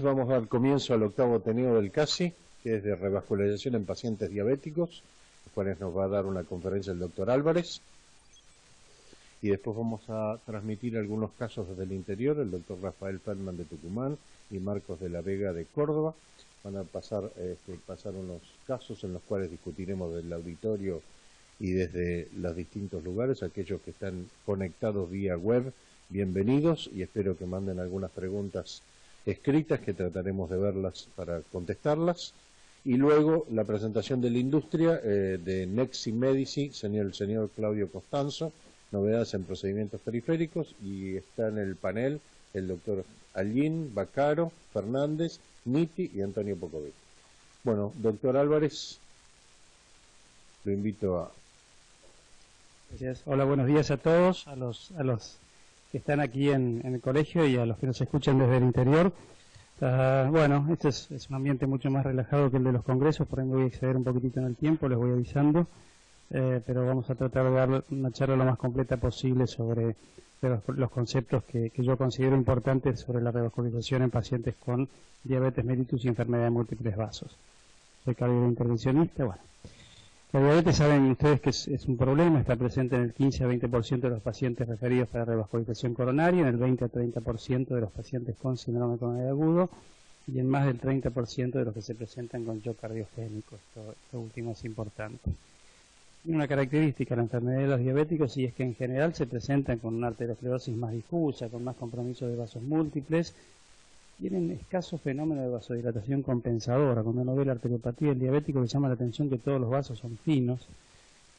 Vamos a dar comienzo al octavo tenido del CASI, que es de revascularización en pacientes diabéticos, los cuales nos va a dar una conferencia el doctor Álvarez. Y después vamos a transmitir algunos casos desde el interior, el doctor Rafael Feldman de Tucumán y Marcos de la Vega de Córdoba. Van a pasar unos casos en los cuales discutiremos del auditorio y desde los distintos lugares. Aquellos que están conectados vía web, bienvenidos, y espero que manden algunas preguntas escritas que trataremos de verlas para contestarlas. Y luego la presentación de la industria de Nexi Medici, el señor Claudio Costanzo, novedades en procedimientos periféricos, y está en el panel el doctor Allín, Bacaro, Fernández, Nitti y Antonio Pocovic. Bueno, doctor Álvarez, lo invito a... Gracias. Hola, buenos días a todos, a los que están aquí en el colegio y a los que nos escuchan desde el interior. Bueno, este es un ambiente mucho más relajado que el de los congresos, por ende voy a exceder un poquitito en el tiempo, les voy avisando, pero vamos a tratar de dar una charla lo más completa posible sobre los conceptos que yo considero importantes sobre la revascularización en pacientes con diabetes mellitus y enfermedad de múltiples vasos. Soy cardiointervencionista. Bueno, la diabetes, saben ustedes que es un problema, está presente en el 15 a 20% de los pacientes referidos para revascularización coronaria, en el 20 a 30% de los pacientes con síndrome coronario agudo y en más del 30% de los que se presentan con shock cardiogénico. Esto último es importante. Tiene una característica la enfermedad de los diabéticos, y es que en general se presentan con una arteriosclerosis más difusa, con más compromiso de vasos múltiples. Tienen escaso fenómeno de vasodilatación compensadora. Cuando uno ve la arteriopatía del diabético le llama la atención que todos los vasos son finos.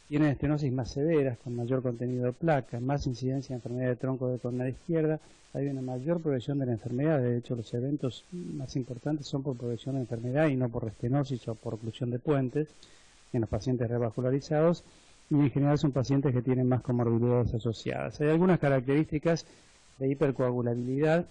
Tienen estenosis más severas, con mayor contenido de placa, más incidencia de enfermedad de tronco de coronaria izquierda. Hay una mayor progresión de la enfermedad. De hecho, los eventos más importantes son por progresión de enfermedad y no por restenosis o por oclusión de puentes en los pacientes revascularizados, y en general son pacientes que tienen más comorbilidades asociadas. Hay algunas características de hipercoagulabilidad,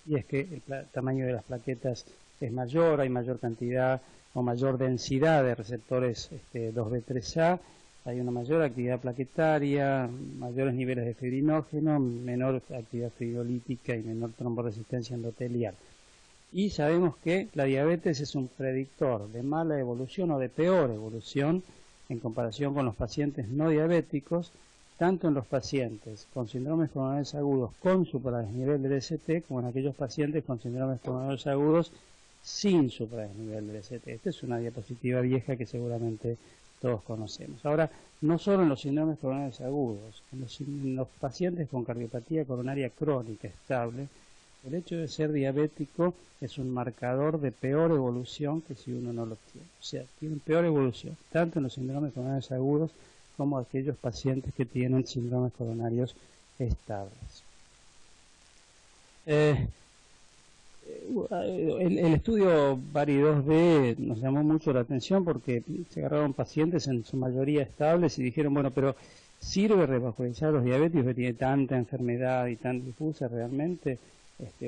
y es que el tamaño de las plaquetas es mayor, hay mayor cantidad o mayor densidad de receptores 2B3A, hay una mayor actividad plaquetaria, mayores niveles de fibrinógeno, menor actividad fibrolítica y menor tromboresistencia endotelial. Y sabemos que la diabetes es un predictor de mala evolución o de peor evolución en comparación con los pacientes no diabéticos, tanto en los pacientes con síndromes coronarios agudos con supradesnivel del ST como en aquellos pacientes con síndromes coronarios agudos sin supradesnivel del ST. Esta es una diapositiva vieja que seguramente todos conocemos. Ahora, no solo en los síndromes coronarios agudos, en los pacientes con cardiopatía coronaria crónica estable, el hecho de ser diabético es un marcador de peor evolución que si uno no lo tiene. O sea, tiene peor evolución, tanto en los síndromes coronarios agudos como aquellos pacientes que tienen síndromes coronarios estables. El estudio VARI2D nos llamó mucho la atención porque se agarraron pacientes en su mayoría estables y dijeron, bueno, pero ¿sirve revascularizar a los diabéticos que tienen tanta enfermedad y tan difusa realmente?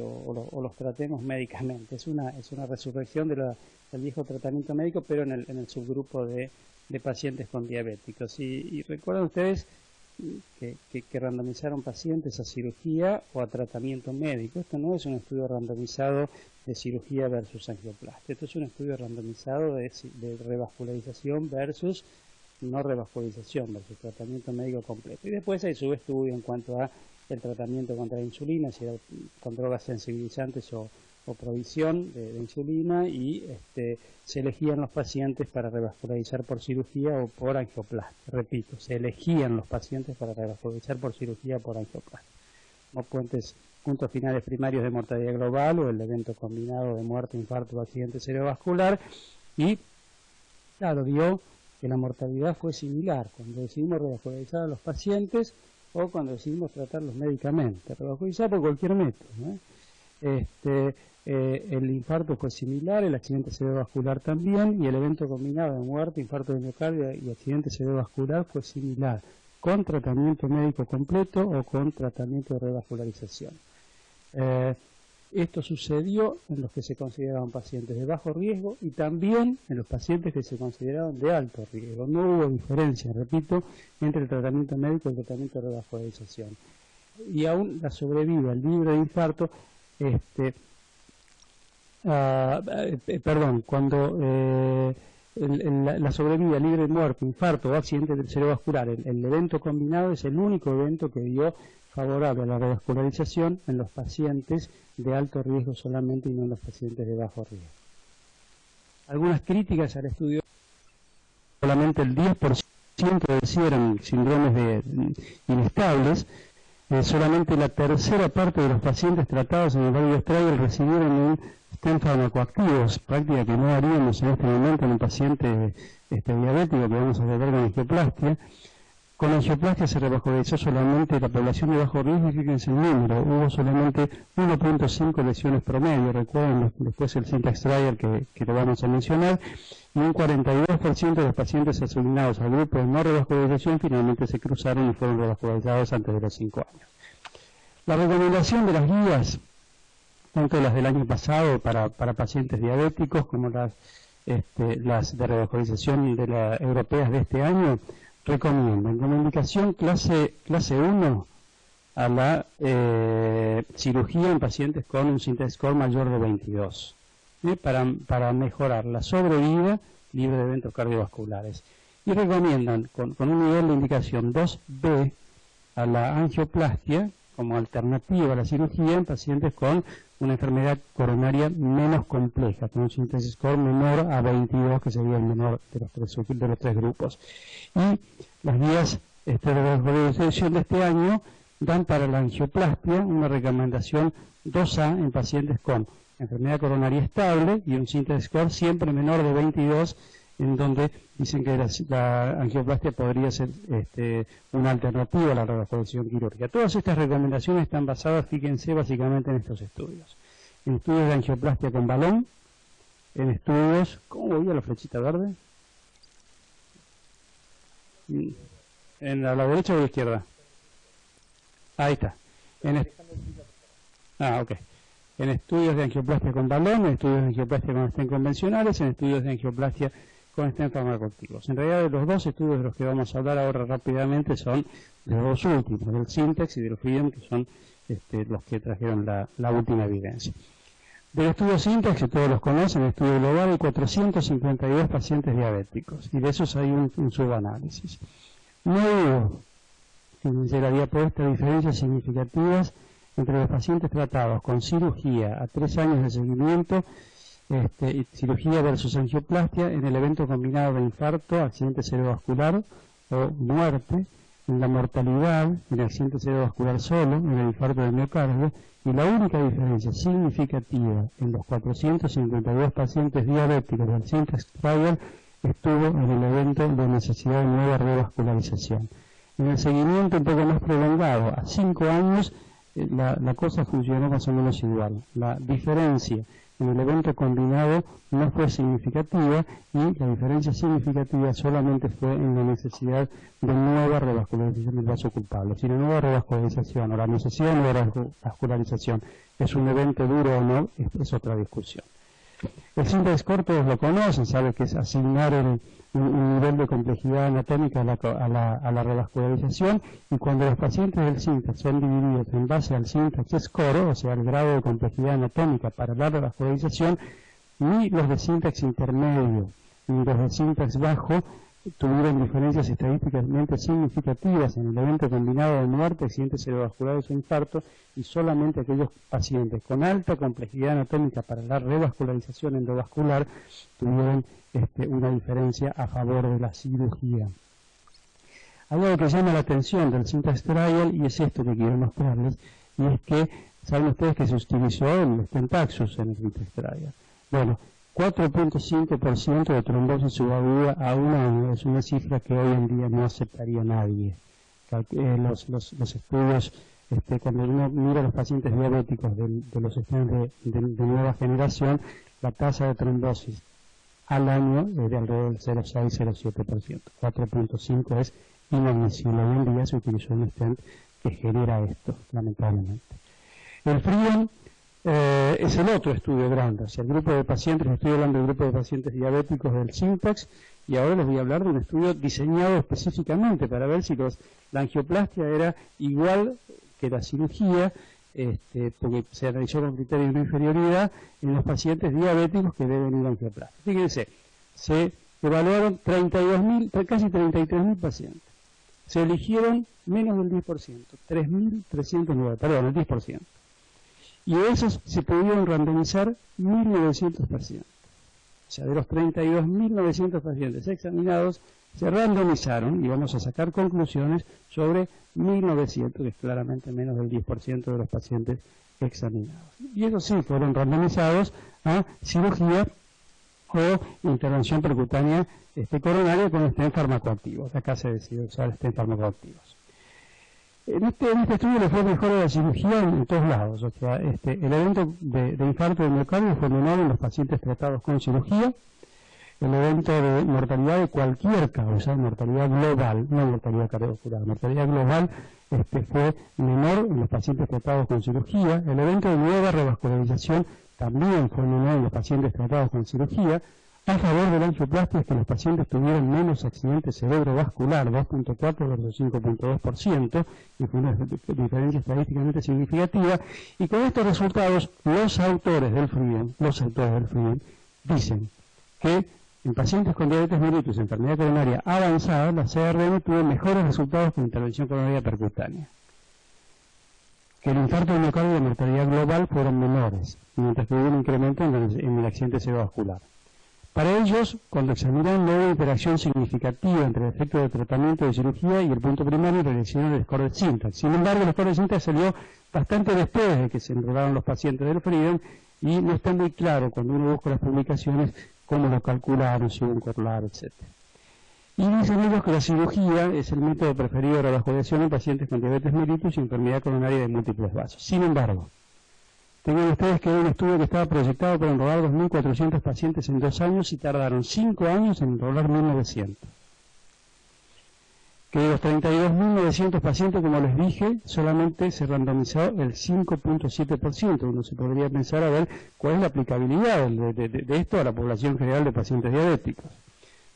O los tratemos médicamente? Es una resurrección del viejo tratamiento médico, pero en el subgrupo de pacientes con diabéticos. Y recuerdan ustedes que randomizaron pacientes a cirugía o a tratamiento médico. Esto no es un estudio randomizado de cirugía versus angioplastia. Esto es un estudio randomizado de revascularización versus no revascularización, versus tratamiento médico completo. Y después hay subestudio en cuanto a el tratamiento contra la insulina, si era con drogas sensibilizantes o provisión de insulina, y se elegían los pacientes para revascularizar por cirugía o por angioplastia. Repito, se elegían los pacientes para revascularizar por cirugía o por angioplastia. Como puntos finales primarios de mortalidad global o el evento combinado de muerte, infarto o accidente cerebrovascular, y claro, dio que la mortalidad fue similar cuando decidimos revascularizar a los pacientes o cuando decidimos tratarlos médicamente. Revascularizar por cualquier método, ¿no? El infarto fue similar, el accidente cerebrovascular también, y el evento combinado de muerte, infarto de miocardio y accidente cerebrovascular fue similar, con tratamiento médico completo o con tratamiento de revascularización. Esto sucedió en los que se consideraban pacientes de bajo riesgo y también en los pacientes que se consideraban de alto riesgo. No hubo diferencia, repito, entre el tratamiento médico y el tratamiento de revascularización. Y aún la sobrevida libre de infarto perdón, cuando la sobrevida libre de muerte, infarto o accidente cerebrovascular, el evento combinado es el único evento que dio favorable a la revascularización en los pacientes de alto riesgo solamente y no en los pacientes de bajo riesgo. Algunas críticas al estudio: solamente el 10% decían síndromes inestables, solamente la tercera parte de los pacientes tratados en el Value Trial recibieron un stent farmacoactivo, práctica que no haríamos en este momento en un paciente diabético que vamos a tratar con angioplastia. Con angioplastia se rebascularizó solamente la población de bajo riesgo, y fíjense el número, hubo solamente 1.5 lesiones promedio, recuerden después el Syntax Trial que lo vamos a mencionar, y un 42% de los pacientes asignados al grupo de no revascularización finalmente se cruzaron y fueron revascularizados antes de los 5 años. La recomendación de las guías, tanto las del año pasado para pacientes diabéticos como las de revascularización de las europeas de este año, recomiendan como indicación clase 1 a la cirugía en pacientes con un Syntax score mayor de 22, para mejorar la sobrevida libre de eventos cardiovasculares. Y recomiendan con un nivel de indicación 2B a la angioplastia como alternativa a la cirugía en pacientes con una enfermedad coronaria menos compleja, con un Syntax score menor a 22, que sería el menor de los tres grupos. Y las guías de revascularización de este año dan para la angioplastia una recomendación 2A en pacientes con enfermedad coronaria estable y un Syntax score siempre menor de 22, en donde dicen que la angioplastia podría ser una alternativa a la revascularización quirúrgica. Todas estas recomendaciones están basadas, fíjense, básicamente en estos estudios. En estudios de angioplastia con balón, en estudios... ¿Cómo voy a la flechita verde? ¿En la derecha o a la izquierda? Ahí está. Ok. En estudios de angioplastia con balón, en estudios de angioplastia con stent convencionales, en estudios de angioplastia con stent farmacoactivos. En realidad, los dos estudios de los que vamos a hablar ahora rápidamente son de los dos últimos, del Syntax y del Freedom, que son los que trajeron la última evidencia. Del estudio Syntax, que todos los conocen, el estudio global, hay 452 pacientes diabéticos, y de esos hay un subanálisis. No hubo, fíjense la diapositiva, diferencias significativas entre los pacientes tratados con cirugía a 3 años de seguimiento, cirugía versus angioplastia, en el evento combinado de infarto, accidente cerebrovascular o muerte, en la mortalidad, en el accidente cerebrovascular solo, en el infarto del miocardio, y la única diferencia significativa en los 452 pacientes diabéticos del Syntax Trial estuvo en el evento de necesidad de nueva revascularización. En el seguimiento un poco más prolongado, a 5 años, la cosa funcionó más o menos igual. La diferencia en el evento combinado no fue significativa, y la diferencia significativa solamente fue en la necesidad de nueva revascularización del vaso culpable. Si la nueva revascularización o la necesidad de nueva revascularización es un evento duro o no, es otra discusión. El Syntax score todos lo conocen, saben que es asignar un nivel de complejidad anatómica a la revascularización, y cuando los pacientes del Syntax son divididos en base al Syntax score, o sea, el grado de complejidad anatómica para la revascularización, ni los de Syntax intermedio ni los de Syntax bajo tuvieron diferencias estadísticamente significativas en el evento combinado de muerte, accidentes cerebrovasculares o infarto, y solamente aquellos pacientes con alta complejidad anatómica para la revascularización endovascular tuvieron una diferencia a favor de la cirugía. Hay algo que llama la atención del Syntax Trial, y es esto que quiero mostrarles, y es que, saben ustedes que se utilizó el Stentaxus en el Syntax Trial. Bueno, 4.5% de trombosis subaguda a 1 año es una cifra que hoy en día no aceptaría nadie. Los estudios, cuando uno mira a los pacientes diabéticos de los estudios de nueva generación, la tasa de trombosis al año es de alrededor del 0,6-0,7%. 4.5 es inadmisible. Hoy en día se utilizó un stent que genera esto, lamentablemente. El Freedom es el otro estudio grande, o sea, el grupo de pacientes, estoy hablando del grupo de pacientes diabéticos del Syntax, y ahora les voy a hablar de un estudio diseñado específicamente para ver si la angioplastia era igual que la cirugía porque se analizó con criterios de inferioridad en los pacientes diabéticos que deben ir a angioplastia. Fíjense, se evaluaron casi 33.000 pacientes. Se eligieron menos del 10%, 3.309, perdón, el 10%. Y de esos se pudieron randomizar 1.900 pacientes. O sea, de los 32.900 pacientes examinados, se randomizaron, y vamos a sacar conclusiones sobre 1.900, que es claramente menos del 10% de los pacientes examinados. Y esos sí fueron randomizados a cirugía o intervención percutánea coronaria con stent farmacoactivo. Acá se decidió usar stent farmacoactivos. En este estudio le fue mejor a la cirugía en todos lados. O sea, el evento de infarto de miocardio fue menor en los pacientes tratados con cirugía. El evento de mortalidad de cualquier causa, mortalidad global, no mortalidad cardiovascular, mortalidad global, fue menor en los pacientes tratados con cirugía. El evento de nueva revascularización también fue menor en los pacientes tratados con cirugía. A favor de la angioplastia es que los pacientes tuvieron menos accidente cerebrovascular, 2.4 versus 5.2%, y fue una diferencia estadísticamente significativa. Y con estos resultados, los autores del FRIEN dicen que en pacientes con diabetes mellitus, enfermedad coronaria avanzada, la CRM tuvo mejores resultados que la intervención coronaria percutánea. Que el infarto de miocardio y la mortalidad global fueron menores, mientras que hubo un incremento en el accidente cerebrovascular. Para ellos, cuando examinaron, no hubo interacción significativa entre el efecto de tratamiento de cirugía y el punto primario, realizaron el score de Syntax. Sin embargo, el score de Syntax salió bastante después de que se enrolaron los pacientes del FRIEN y no está muy claro cuando uno busca las publicaciones cómo lo calcularon, si hubo un corolario, etc. Y dicen ellos que la cirugía es el método preferido de revascularización en pacientes con diabetes mellitus y enfermedad coronaria de múltiples vasos. Sin embargo, tengan ustedes que era un estudio que estaba proyectado para enrolar 2.400 pacientes en 2 años y tardaron 5 años en enrolar 1.900. Que de los 32.900 pacientes, como les dije, solamente se randomizó el 5.7%. Uno se podría pensar a ver cuál es la aplicabilidad de esto a la población general de pacientes diabéticos.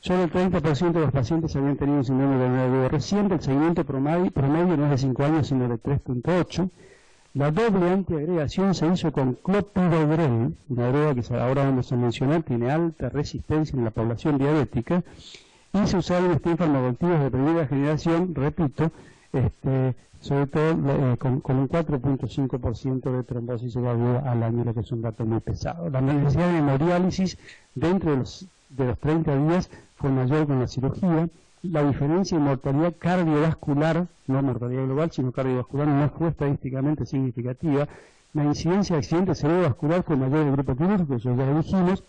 Solo el 30% de los pacientes habían tenido un síndrome de neurodegeneración reciente. El seguimiento promedio no es de 5 años, sino de 3.8. La doble antiagregación se hizo con clopidogrel, una droga que ahora vamos a mencionar, tiene alta resistencia en la población diabética, y se usaron stent farmacoactivos de primera generación, repito, sobre todo con un 4.5% de trombosis aguda al año, lo que es un dato muy pesado. La necesidad de hemodiálisis dentro de los 30 días fue mayor con la cirugía. La diferencia en mortalidad cardiovascular, no mortalidad global, sino cardiovascular, no fue estadísticamente significativa. La incidencia de accidente cerebrovascular fue mayor en el grupo quirúrgico, eso ya lo dijimos.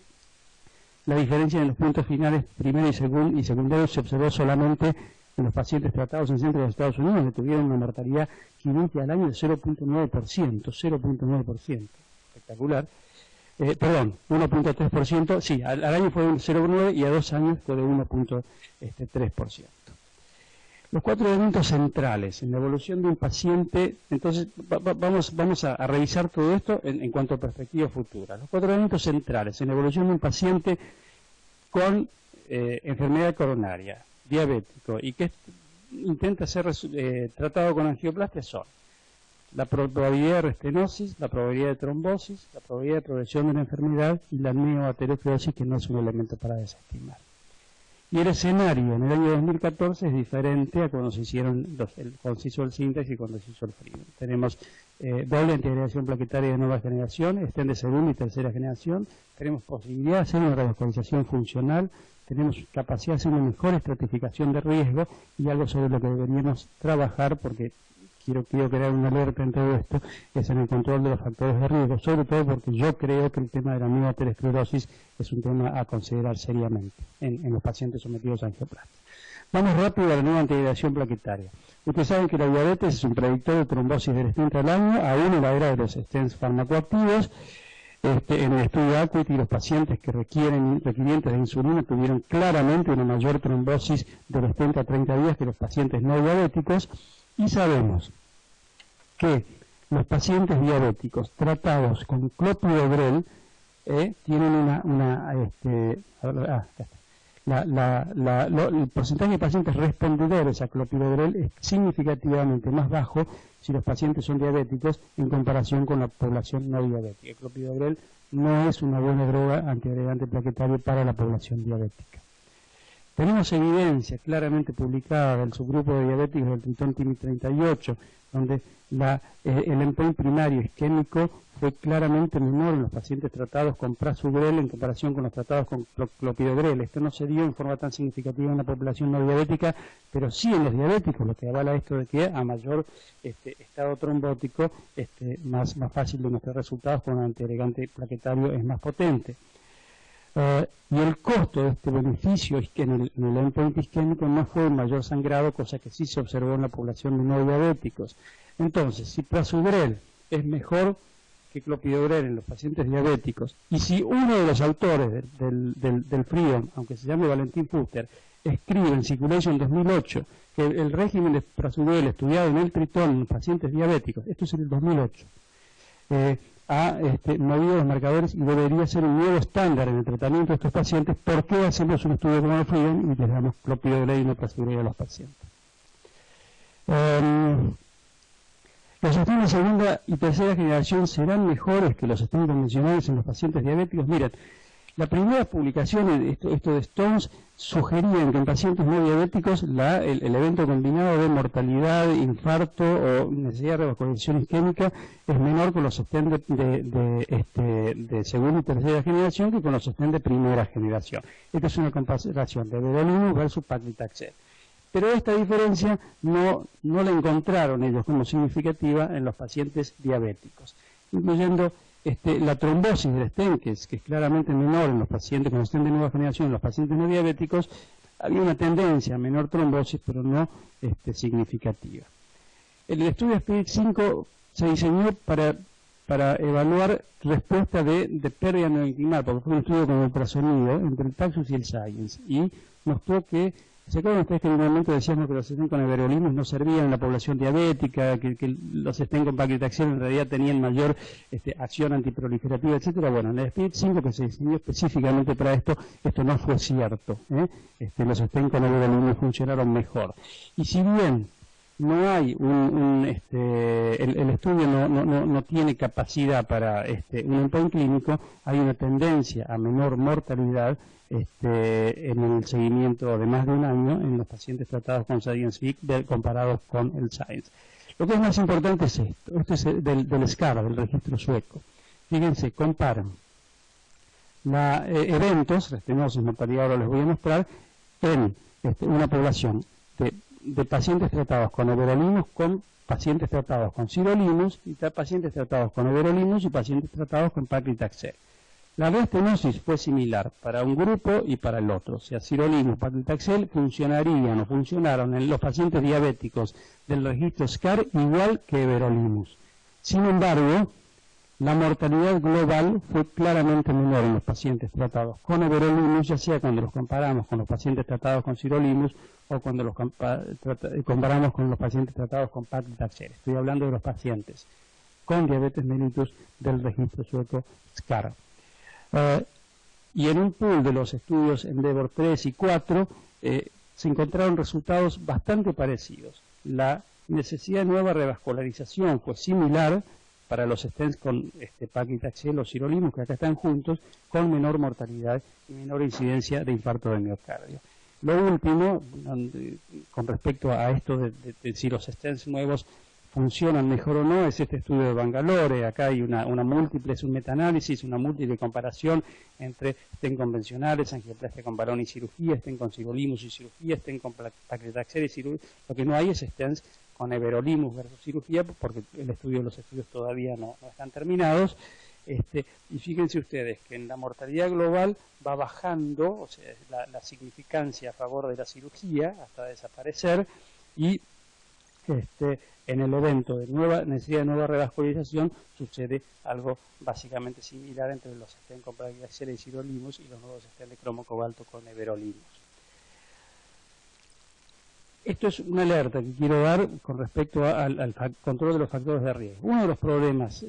La diferencia en los puntos finales primero y secundario se observó solamente en los pacientes tratados en centros de los Estados Unidos, que tuvieron una mortalidad quirúrgica al año de 0.9%, espectacular. 1.3%, sí, al año fue de 0.9 y a 2 años fue de 1.3%. Los 4 elementos centrales en la evolución de un paciente, entonces vamos a revisar todo esto en cuanto a perspectiva futura. Los 4 elementos centrales en la evolución de un paciente con enfermedad coronaria, diabético, y que intenta ser tratado con angioplastia son la probabilidad de restenosis, la probabilidad de trombosis, la probabilidad de progresión de la enfermedad y la neoaterosclerosis, que no es un elemento para desestimar. Y el escenario en el año 2014 es diferente a cuando se hizo el Syntax y cuando se hizo el FRIEN. Tenemos doble integración plaquetaria de nueva generación, stent de segunda y tercera generación, tenemos posibilidad de hacer una revascularización funcional, tenemos capacidad de hacer una mejor estratificación de riesgo y algo sobre lo que deberíamos trabajar, porque quiero crear una alerta en todo esto, es en el control de los factores de riesgo, sobre todo porque yo creo que el tema de la neoaterosclerosis es un tema a considerar seriamente en los pacientes sometidos a angioplastia. Vamos rápido a la nueva integración plaquetaria. Ustedes saben que la diabetes es un predictor de trombosis del stent al año, aún en la era de los stents farmacoactivos. En el estudio Acuity, los pacientes que requirientes de insulina tuvieron claramente una mayor trombosis del stent a 30 días que los pacientes no diabéticos. Y sabemos que los pacientes diabéticos tratados con clopidogrel tienen el porcentaje de pacientes respondedores a clopidogrel es significativamente más bajo si los pacientes son diabéticos en comparación con la población no diabética. El clopidogrel no es una buena droga antiagregante plaquetario para la población diabética. Tenemos evidencia claramente publicada del subgrupo de diabéticos del tritón TIMI-38, donde el endpoint primario isquémico fue claramente menor en los pacientes tratados con prasugrel en comparación con los tratados con clopidogrel. Esto no se dio en forma tan significativa en la población no diabética, pero sí en los diabéticos, lo que avala esto de que a mayor estado trombótico, más fácil de mostrar resultados con un antiagregante plaquetario es más potente. Y el costo de este beneficio es que en el endpoint isquémico no fue un mayor sangrado, cosa que sí se observó en la población de no diabéticos. Entonces, si prasugrel es mejor que clopidogrel en los pacientes diabéticos, y si uno de los autores del FREEDOM, aunque se llame Valentín Fuster, escribe en Circulation 2008 que el régimen de prasugrel estudiado en el tritón en los pacientes diabéticos, esto es en el 2008, ha movido los marcadores y debería ser un nuevo estándar en el tratamiento de estos pacientes, ¿por qué hacemos un estudio como el FREEDOM y les damos clopidogrel y no prasugrel a los pacientes? ¿Los stents de segunda y tercera generación serán mejores que los stents convencionales en los pacientes diabéticos? Miren, la primera publicación, esto de Stones, sugerían que en pacientes no diabéticos el evento combinado de mortalidad, infarto o necesidad de revascularización isquémica es menor con los stents de segunda y tercera generación que con los stents de primera generación. Esta es una comparación de everolimus versus paclitaxel. Pero esta diferencia no la encontraron ellos como significativa en los pacientes diabéticos, incluyendo la trombosis del stent, que es claramente menor en los pacientes con stent de nueva generación, en los pacientes no diabéticos, había una tendencia a menor trombosis, pero no significativa. El estudio SPIRIT-5 se diseñó para evaluar respuesta de pérdida neurointimal, porque fue un estudio con ultrasonido entre el Taxus y el Science, y mostró que, ¿se acuerdan ustedes que en un momento decíamos que los stents con everolimus no servían en la población diabética, que los stents con paclitaxel en realidad tenían mayor acción antiproliferativa, etcétera? Bueno, en el SPIRIT-5, que se diseñó específicamente para esto no fue cierto. Los stents con everolimus funcionaron mejor. Y si bien no hay el estudio no tiene capacidad para un endpoint clínico, hay una tendencia a menor mortalidad en el seguimiento de más de un año en los pacientes tratados con Science-Fic comparados con el Science. Lo que es más importante es esto es del SCAR, del registro sueco. Fíjense, comparan eventos, restenosis, mortalidad, ahora les voy a mostrar, en una población de pacientes tratados con everolimus con pacientes tratados con sirolimus y pacientes tratados con everolimus y pacientes tratados con paclitaxel. La restenosis fue similar para un grupo y para el otro, o sea, sirolimus, paclitaxel funcionarían o funcionaron en los pacientes diabéticos del registro SCAR igual que everolimus. Sin embargo, la mortalidad global fue claramente menor en los pacientes tratados con everolimus, ya sea cuando los comparamos con los pacientes tratados con sirolimus o cuando los comparamos con los pacientes tratados con paclitaxel. Estoy hablando de los pacientes con diabetes mellitus del registro sueco SCAR. Y en un pool de los estudios Endeavor 3 y 4 se encontraron resultados bastante parecidos. La necesidad de nueva revascularización fue similar para los stents con paclitaxel o sirolimus, que acá están juntos, con menor mortalidad y menor incidencia de infarto de miocardio. Lo último, con respecto a esto de si los stents nuevos funcionan mejor o no, es este estudio de Bangalore. Acá hay una múltiple, es un metaanálisis, una múltiple comparación entre stent convencionales, angioplastia con balón y cirugía, stent con sirolimus y cirugía, stent con paclitaxel y cirugía. Lo que no hay es stents con everolimus versus cirugía, porque los estudios todavía no están terminados. Y fíjense ustedes que en la mortalidad global va bajando, o sea, la significancia a favor de la cirugía hasta desaparecer, y en el evento de necesidad de nueva revascularización sucede algo básicamente similar entre los stents con paclitaxel y sirolimus y los nuevos stents de cromo cobalto con everolimus. Esto es una alerta que quiero dar con respecto al control de los factores de riesgo. Uno de los problemas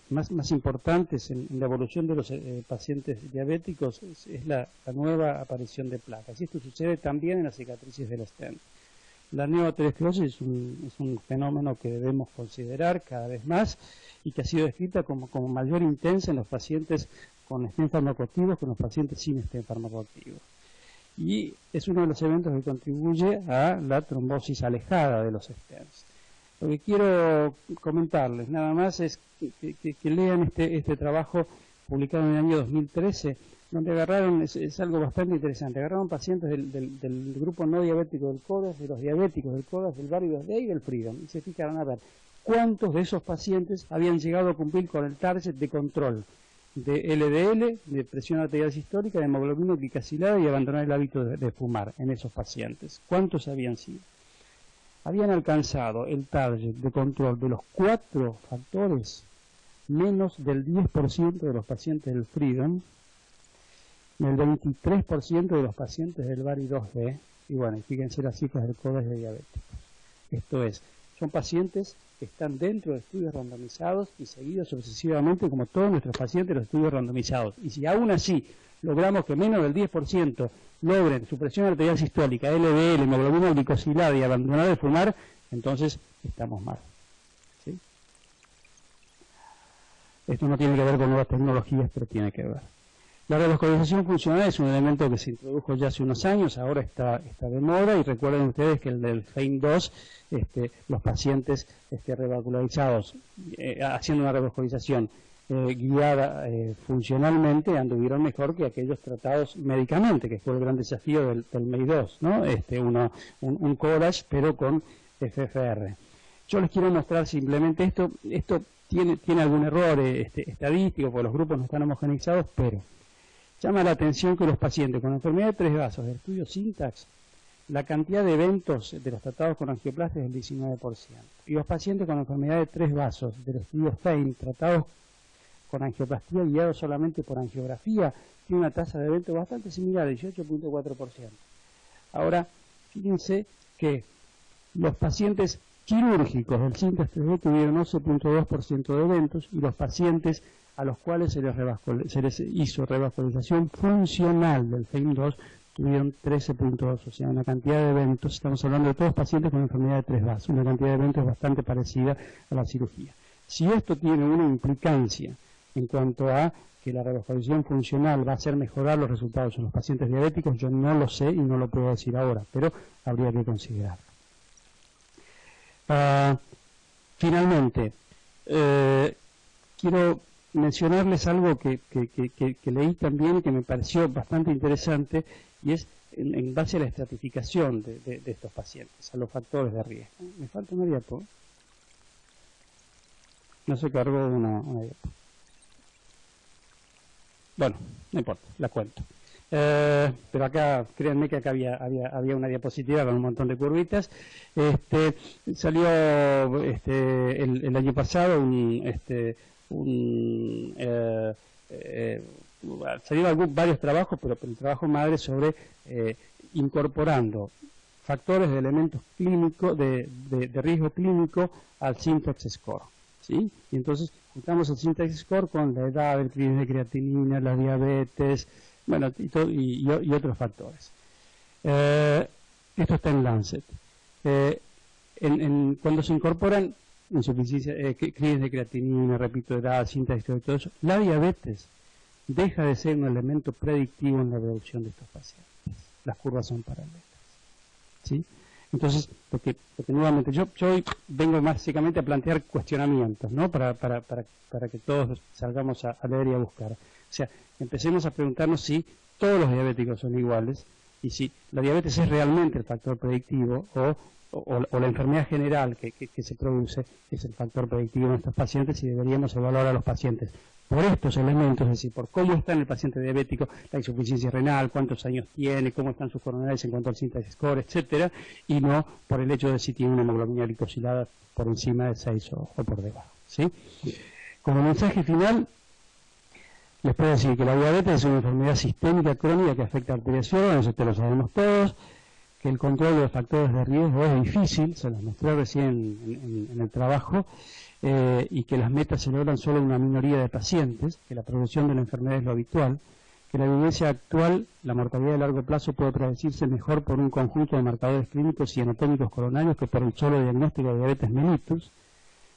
más importantes en la evolución de los pacientes diabéticos es la nueva aparición de placas. Y esto sucede también en las cicatrices del stent. La neoaterosclerosis es un fenómeno que debemos considerar cada vez más y que ha sido descrita como mayor intensa en los pacientes con stent farmacoactivos que en los pacientes sin stent farmacoactivos. Y es uno de los eventos que contribuye a la trombosis alejada de los stents. Lo que quiero comentarles nada más es que lean este trabajo publicado en el año 2013, donde agarraron, es algo bastante interesante, agarraron pacientes del grupo no diabético del CODAS, de los diabéticos del CODAS, del Varios-Day y del Freedom, y se fijaron a ver cuántos de esos pacientes habían llegado a cumplir con el target de control de LDL, de presión arterial sistólica, de hemoglobina glicacilada y abandonar el hábito de fumar en esos pacientes. ¿Cuántos habían sido? Habían alcanzado el target de control de los 4 factores menos del 10% de los pacientes del Freedom, el 23% de los pacientes del Vari-2D, y bueno, fíjense las cifras del CODAS de diabéticos. Esto es, son pacientes que están dentro de estudios randomizados y seguidos sucesivamente como todos nuestros pacientes de los estudios randomizados. Y si aún así logramos que menos del 10% logren su presión arterial sistólica, LDL, hemoglobina glicosilada y abandonar de fumar, entonces estamos mal. ¿Sí? Esto no tiene que ver con nuevas tecnologías, pero tiene que ver. La revascularización funcional es un elemento que se introdujo ya hace unos años, ahora está de moda, y recuerden ustedes que el del FEIN-2, los pacientes revascularizados, haciendo una revascularización guiada funcionalmente, anduvieron mejor que aquellos tratados médicamente, que fue el gran desafío del MEI-2, ¿no? Un CORASH, pero con FFR. Yo les quiero mostrar simplemente esto tiene algún error estadístico, porque los grupos no están homogeneizados, pero llama la atención que los pacientes con enfermedad de 3 vasos del estudio SYNTAX, la cantidad de eventos de los tratados con angioplastia es del 19%. Y los pacientes con enfermedad de 3 vasos del estudio FEIN, tratados con angioplastía guiados solamente por angiografía, tiene una tasa de evento bastante similar, 18.4%. Ahora, fíjense que los pacientes quirúrgicos del SYNTAX 3D tuvieron 11.2% de eventos, y los pacientes a los cuales se les hizo revascularización funcional del FEIN-2 tuvieron 13.2, o sea, una cantidad de eventos, estamos hablando de todos pacientes con enfermedad de 3 vasos, una cantidad de eventos bastante parecida a la cirugía. Si esto tiene una implicancia en cuanto a que la revascularización funcional va a hacer mejorar los resultados en los pacientes diabéticos, yo no lo sé y no lo puedo decir ahora, pero habría que considerarlo. Finalmente, quiero mencionarles algo que leí también y que me pareció bastante interesante, y es en base a la estratificación de estos pacientes, a los factores de riesgo. Me falta una diapo. No se cargó una diapo. Bueno, no importa, la cuento. Pero acá, créanme que acá había una diapositiva con un montón de curvitas. Salió el año pasado salieron varios trabajos, pero el trabajo madre sobre incorporando factores de elementos clínicos, de riesgo clínico al SYNTAX score, ¿sí? Y entonces juntamos el SYNTAX score con la edad, el crímenes de creatinina, la diabetes, bueno, y otros factores. Esto está en Lancet. Cuando se incorporan insuficiencia, crímenes de creatinina, repito, edad, SYNTAX, todo eso, la diabetes deja de ser un elemento predictivo en la reducción de estos pacientes. Las curvas son paralelas, ¿sí? Entonces, porque nuevamente, yo hoy vengo básicamente a plantear cuestionamientos, ¿no? Para que todos salgamos a leer y a buscar. O sea, empecemos a preguntarnos si todos los diabéticos son iguales y si la diabetes es realmente el factor predictivo o la enfermedad general que se produce es el factor predictivo en estos pacientes, y deberíamos evaluar a los pacientes por estos elementos, es decir, por cómo está en el paciente diabético la insuficiencia renal, cuántos años tiene, cómo están sus coronarias en cuanto al SYNTAX score, etcétera, y no por el hecho de si tiene una hemoglobina glicosilada por encima de 6 o por debajo, ¿sí? Como mensaje final, les puedo decir que la diabetes es una enfermedad sistémica crónica que afecta a arterias y órganos, esto lo sabemos todos, que el control de los factores de riesgo es difícil, se los mostré recién en el trabajo, y que las metas se logran solo en una minoría de pacientes, que la progresión de la enfermedad es lo habitual, que la evidencia actual, la mortalidad de largo plazo puede predecirse mejor por un conjunto de marcadores clínicos y anatómicos coronarios que por el solo diagnóstico de diabetes mellitus,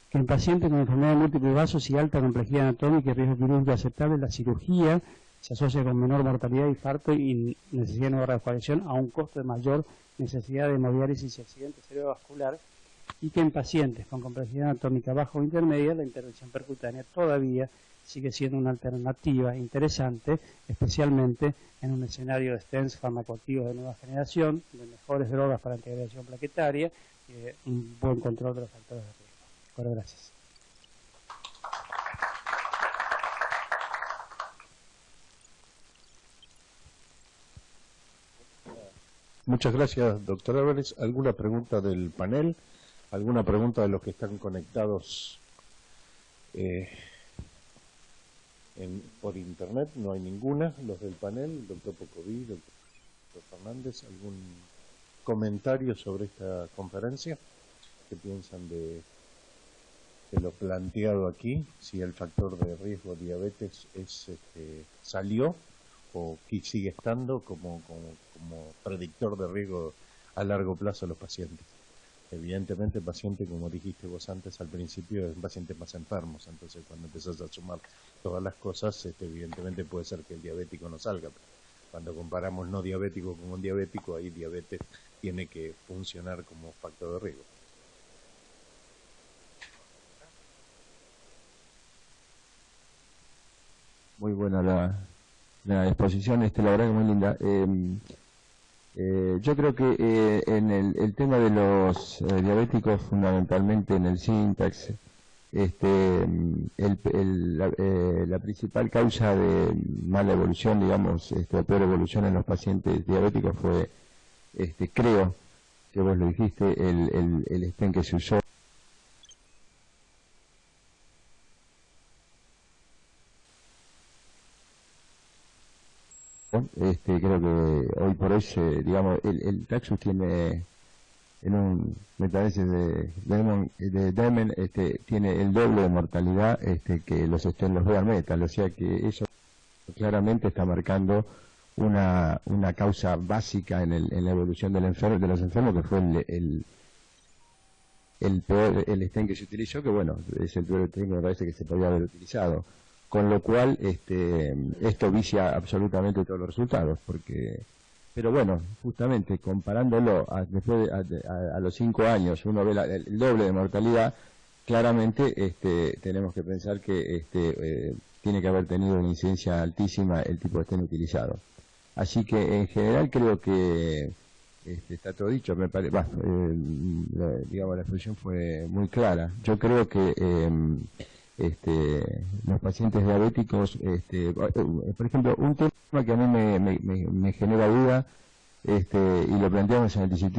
que en pacientes con enfermedad de múltiples vasos y alta complejidad anatómica y riesgo quirúrgico aceptable, la cirugía se asocia con menor mortalidad, infarto y necesidad de nueva revascularización a un costo de mayor necesidad de hemodiálisis y accidente cerebrovascular, y que en pacientes con complejidad anatómica baja o intermedia la intervención percutánea todavía sigue siendo una alternativa interesante, especialmente en un escenario de stents farmacoactivos de nueva generación, de mejores drogas para integración plaquetaria y de un buen control de los factores de riesgo. Bueno, gracias. Muchas gracias, doctor Álvarez. ¿Alguna pregunta del panel? ¿Alguna pregunta de los que están conectados por internet? No hay ninguna. Los del panel, doctor Pocoví, doctor Fernández, ¿algún comentario sobre esta conferencia? ¿Qué piensan de lo planteado aquí? Si el factor de riesgo diabetes salió o que sigue estando como predictor de riesgo a largo plazo a los pacientes. Evidentemente el paciente, como dijiste vos antes al principio, es un paciente más enfermos, entonces cuando empezás a sumar todas las cosas, evidentemente puede ser que el diabético no salga. Cuando comparamos no diabético con un diabético, ahí diabetes tiene que funcionar como factor de riesgo. Muy buena la exposición, la verdad que muy linda. Yo creo que en el tema de los diabéticos, fundamentalmente en el SYNTAX, la principal causa de mala evolución, digamos, o peor evolución en los pacientes diabéticos fue, creo que vos lo dijiste, el stent que se usó. Creo que hoy por hoy, digamos, el Taxus tiene, me parece, de Demen, tiene el doble de mortalidad que los Bare Metal, o sea que eso claramente está marcando una causa básica en la evolución de los enfermos, que fue el peor, el stent que se utilizó, que bueno, es el peor stent que me parece que se podía haber utilizado. Con lo cual, esto vicia absolutamente todos los resultados, pero bueno, justamente comparándolo después a los 5 años, uno ve el doble de mortalidad, claramente tenemos que pensar que tiene que haber tenido una incidencia altísima el tipo de stent utilizado. Así que en general creo que está todo dicho, me parece, digamos, la exposición fue muy clara. Yo creo que los pacientes diabéticos, por ejemplo, un tema que a mí me genera duda, y lo planteamos en el TCT,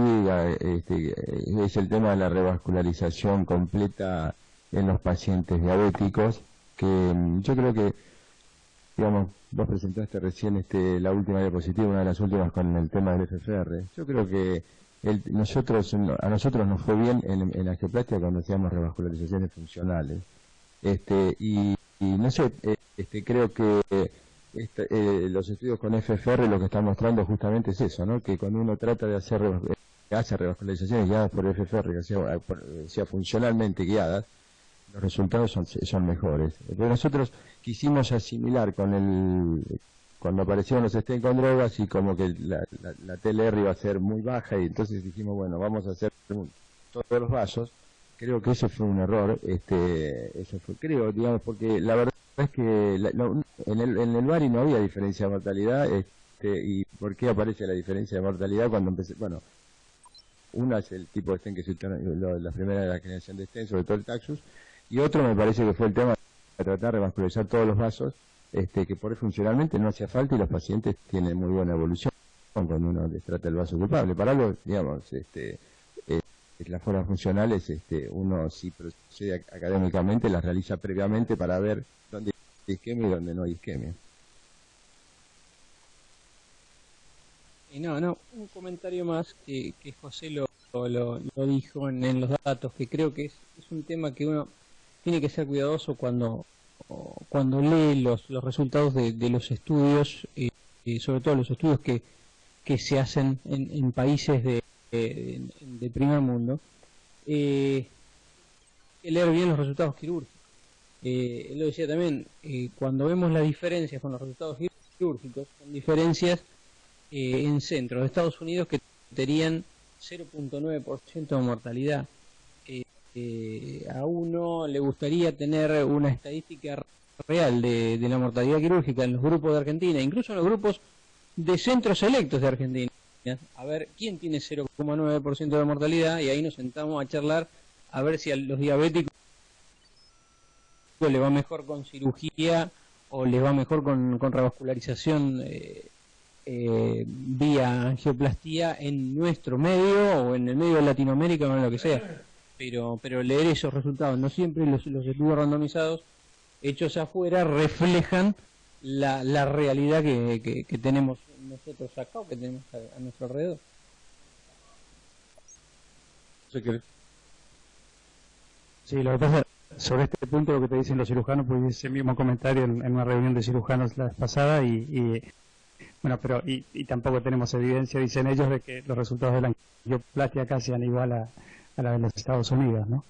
es el tema de la revascularización completa en los pacientes diabéticos, que yo creo que, digamos, vos presentaste recién la última diapositiva, una de las últimas con el tema del FFR. Yo creo que a nosotros nos fue bien en la angioplastia cuando hacíamos revascularizaciones funcionales. Y no sé, creo que los estudios con FFR lo que están mostrando justamente es eso, ¿no? Que cuando uno trata de hace revascularizaciones guiadas por FFR, que sea funcionalmente guiadas, los resultados son mejores. Pero nosotros quisimos asimilar cuando aparecieron los stents con drogas y como que la TLR iba a ser muy baja, y entonces dijimos, bueno, vamos a hacer todos los vasos. Creo que ese fue un error, creo, digamos, porque la verdad es que en el BARI no había diferencia de mortalidad, y ¿por qué aparece la diferencia de mortalidad cuando empecé? Bueno, una es el tipo de stent que se usó, la primera de la generación de stent, sobre todo el Taxus, y otro me parece que fue el tema de tratar de vascularizar todos los vasos, que por funcionalmente no hacía falta, y los pacientes tienen muy buena evolución cuando uno les trata el vaso culpable. Para algo, digamos, las formas funcionales, uno si procede académicamente las realiza previamente para ver dónde hay isquemia y dónde no hay isquemia. Y no, un comentario más que José lo dijo en los datos, que creo que es un tema que uno tiene que ser cuidadoso cuando lee los resultados de los estudios, y sobre todo los estudios que se hacen en países de primer mundo, leer bien los resultados quirúrgicos. Él lo decía también, cuando vemos las diferencias con los resultados quirúrgicos, son diferencias en centros de Estados Unidos que tenían 0.9% de mortalidad. A uno le gustaría tener una estadística real de la mortalidad quirúrgica en los grupos de Argentina, incluso en los grupos de centros selectos de Argentina, a ver quién tiene 0.9% de mortalidad, y ahí nos sentamos a charlar a ver si a los diabéticos le va mejor con cirugía o les va mejor con revascularización vía angioplastía en nuestro medio o en el medio de Latinoamérica o en lo que sea. Pero leer esos resultados, no siempre los estudios randomizados hechos afuera reflejan la realidad que tenemos nosotros acá o que tenemos a nuestro alrededor. Sí, lo que pasa sobre este punto, lo que te dicen los cirujanos, pues ese mismo comentario en una reunión de cirujanos la vez pasada y tampoco tenemos evidencia, dicen ellos, de que los resultados de la angioplastia acá sean igual a la de los Estados Unidos, ¿no?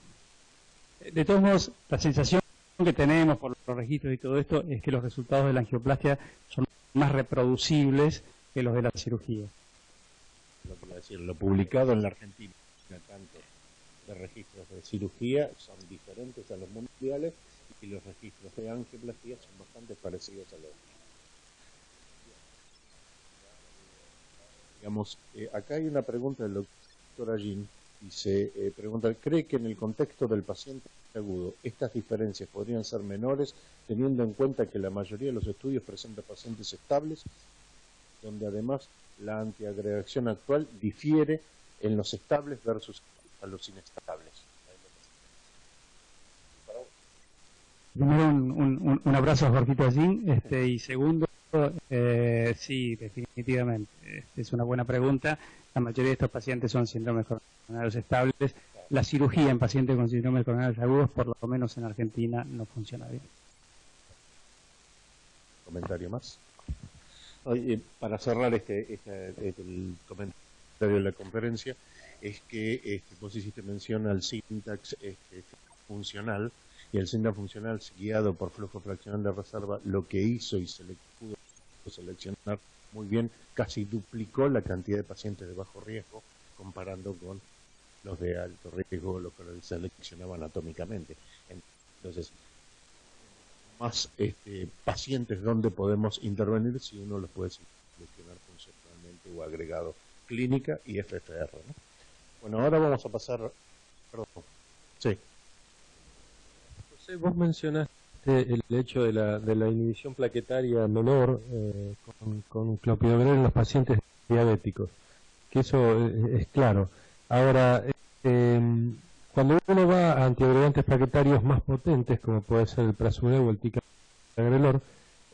De todos modos, la sensación que tenemos por los registros y todo esto es que los resultados de la angioplastia son más reproducibles que los de la cirugía. Lo publicado en la Argentina, tanto de registros de cirugía son diferentes a los mundiales y los registros de angioplastia son bastante parecidos a los. Digamos, acá hay una pregunta del doctor Allín. Dice, pregunta, ¿cree que en el contexto del paciente agudo estas diferencias podrían ser menores, teniendo en cuenta que la mayoría de los estudios presentan pacientes estables, donde además la antiagregación actual difiere en los estables versus a los inestables? Primero, un abrazo a Jorgito allí, y segundo, sí, definitivamente, es una buena pregunta. La mayoría de estos pacientes son síndromes coronarios estables. La cirugía en pacientes con síndromes coronarios agudos, por lo menos en Argentina, no funciona bien. ¿Comentario más? Para cerrar el comentario de la conferencia, es que vos hiciste mención al syntax funcional, y el syntax funcional guiado por flujo fraccional de reserva, lo que hizo y se le pudo seleccionar muy bien, casi duplicó la cantidad de pacientes de bajo riesgo comparando con los de alto riesgo, lo que se seleccionaba anatómicamente. Entonces, más pacientes donde podemos intervenir si uno los puede seleccionar funcionalmente o agregado clínica y FFR, ¿no? Bueno, ahora vamos a pasar. Perdón. Sí. José, vos mencionaste el hecho de la inhibición plaquetaria menor con clopidogrel en los pacientes diabéticos, que eso es claro. Ahora, cuando uno va a antiagregantes plaquetarios más potentes, como puede ser el prasugrel o el ticagrelor,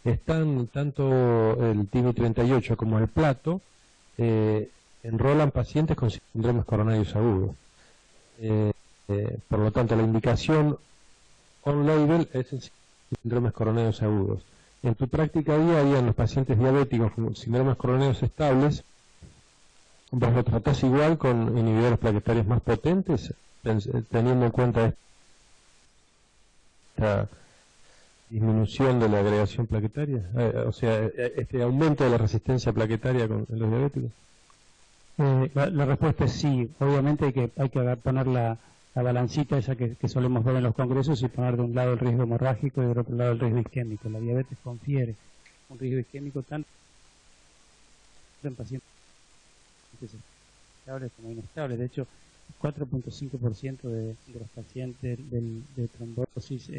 están tanto el TIMI38 como el plato, enrolan pacientes con síndromes coronarios agudos. Por lo tanto, la indicación on-label es en síndromes coronarios agudos. En tu práctica diaria, en los pacientes diabéticos con síndromes coronarios estables, ¿vos lo tratás igual con inhibidores plaquetarios más potentes, teniendo en cuenta esta disminución de la agregación plaquetaria? O sea, este aumento de la resistencia plaquetaria en los diabéticos. La respuesta es sí. Obviamente hay que poner la balancita esa que solemos ver en los congresos y poner de un lado el riesgo hemorrágico y del otro lado el riesgo isquémico. La diabetes confiere un riesgo isquémico tanto en pacientes estables como inestables. De hecho, 4.5% de los pacientes de trombosis,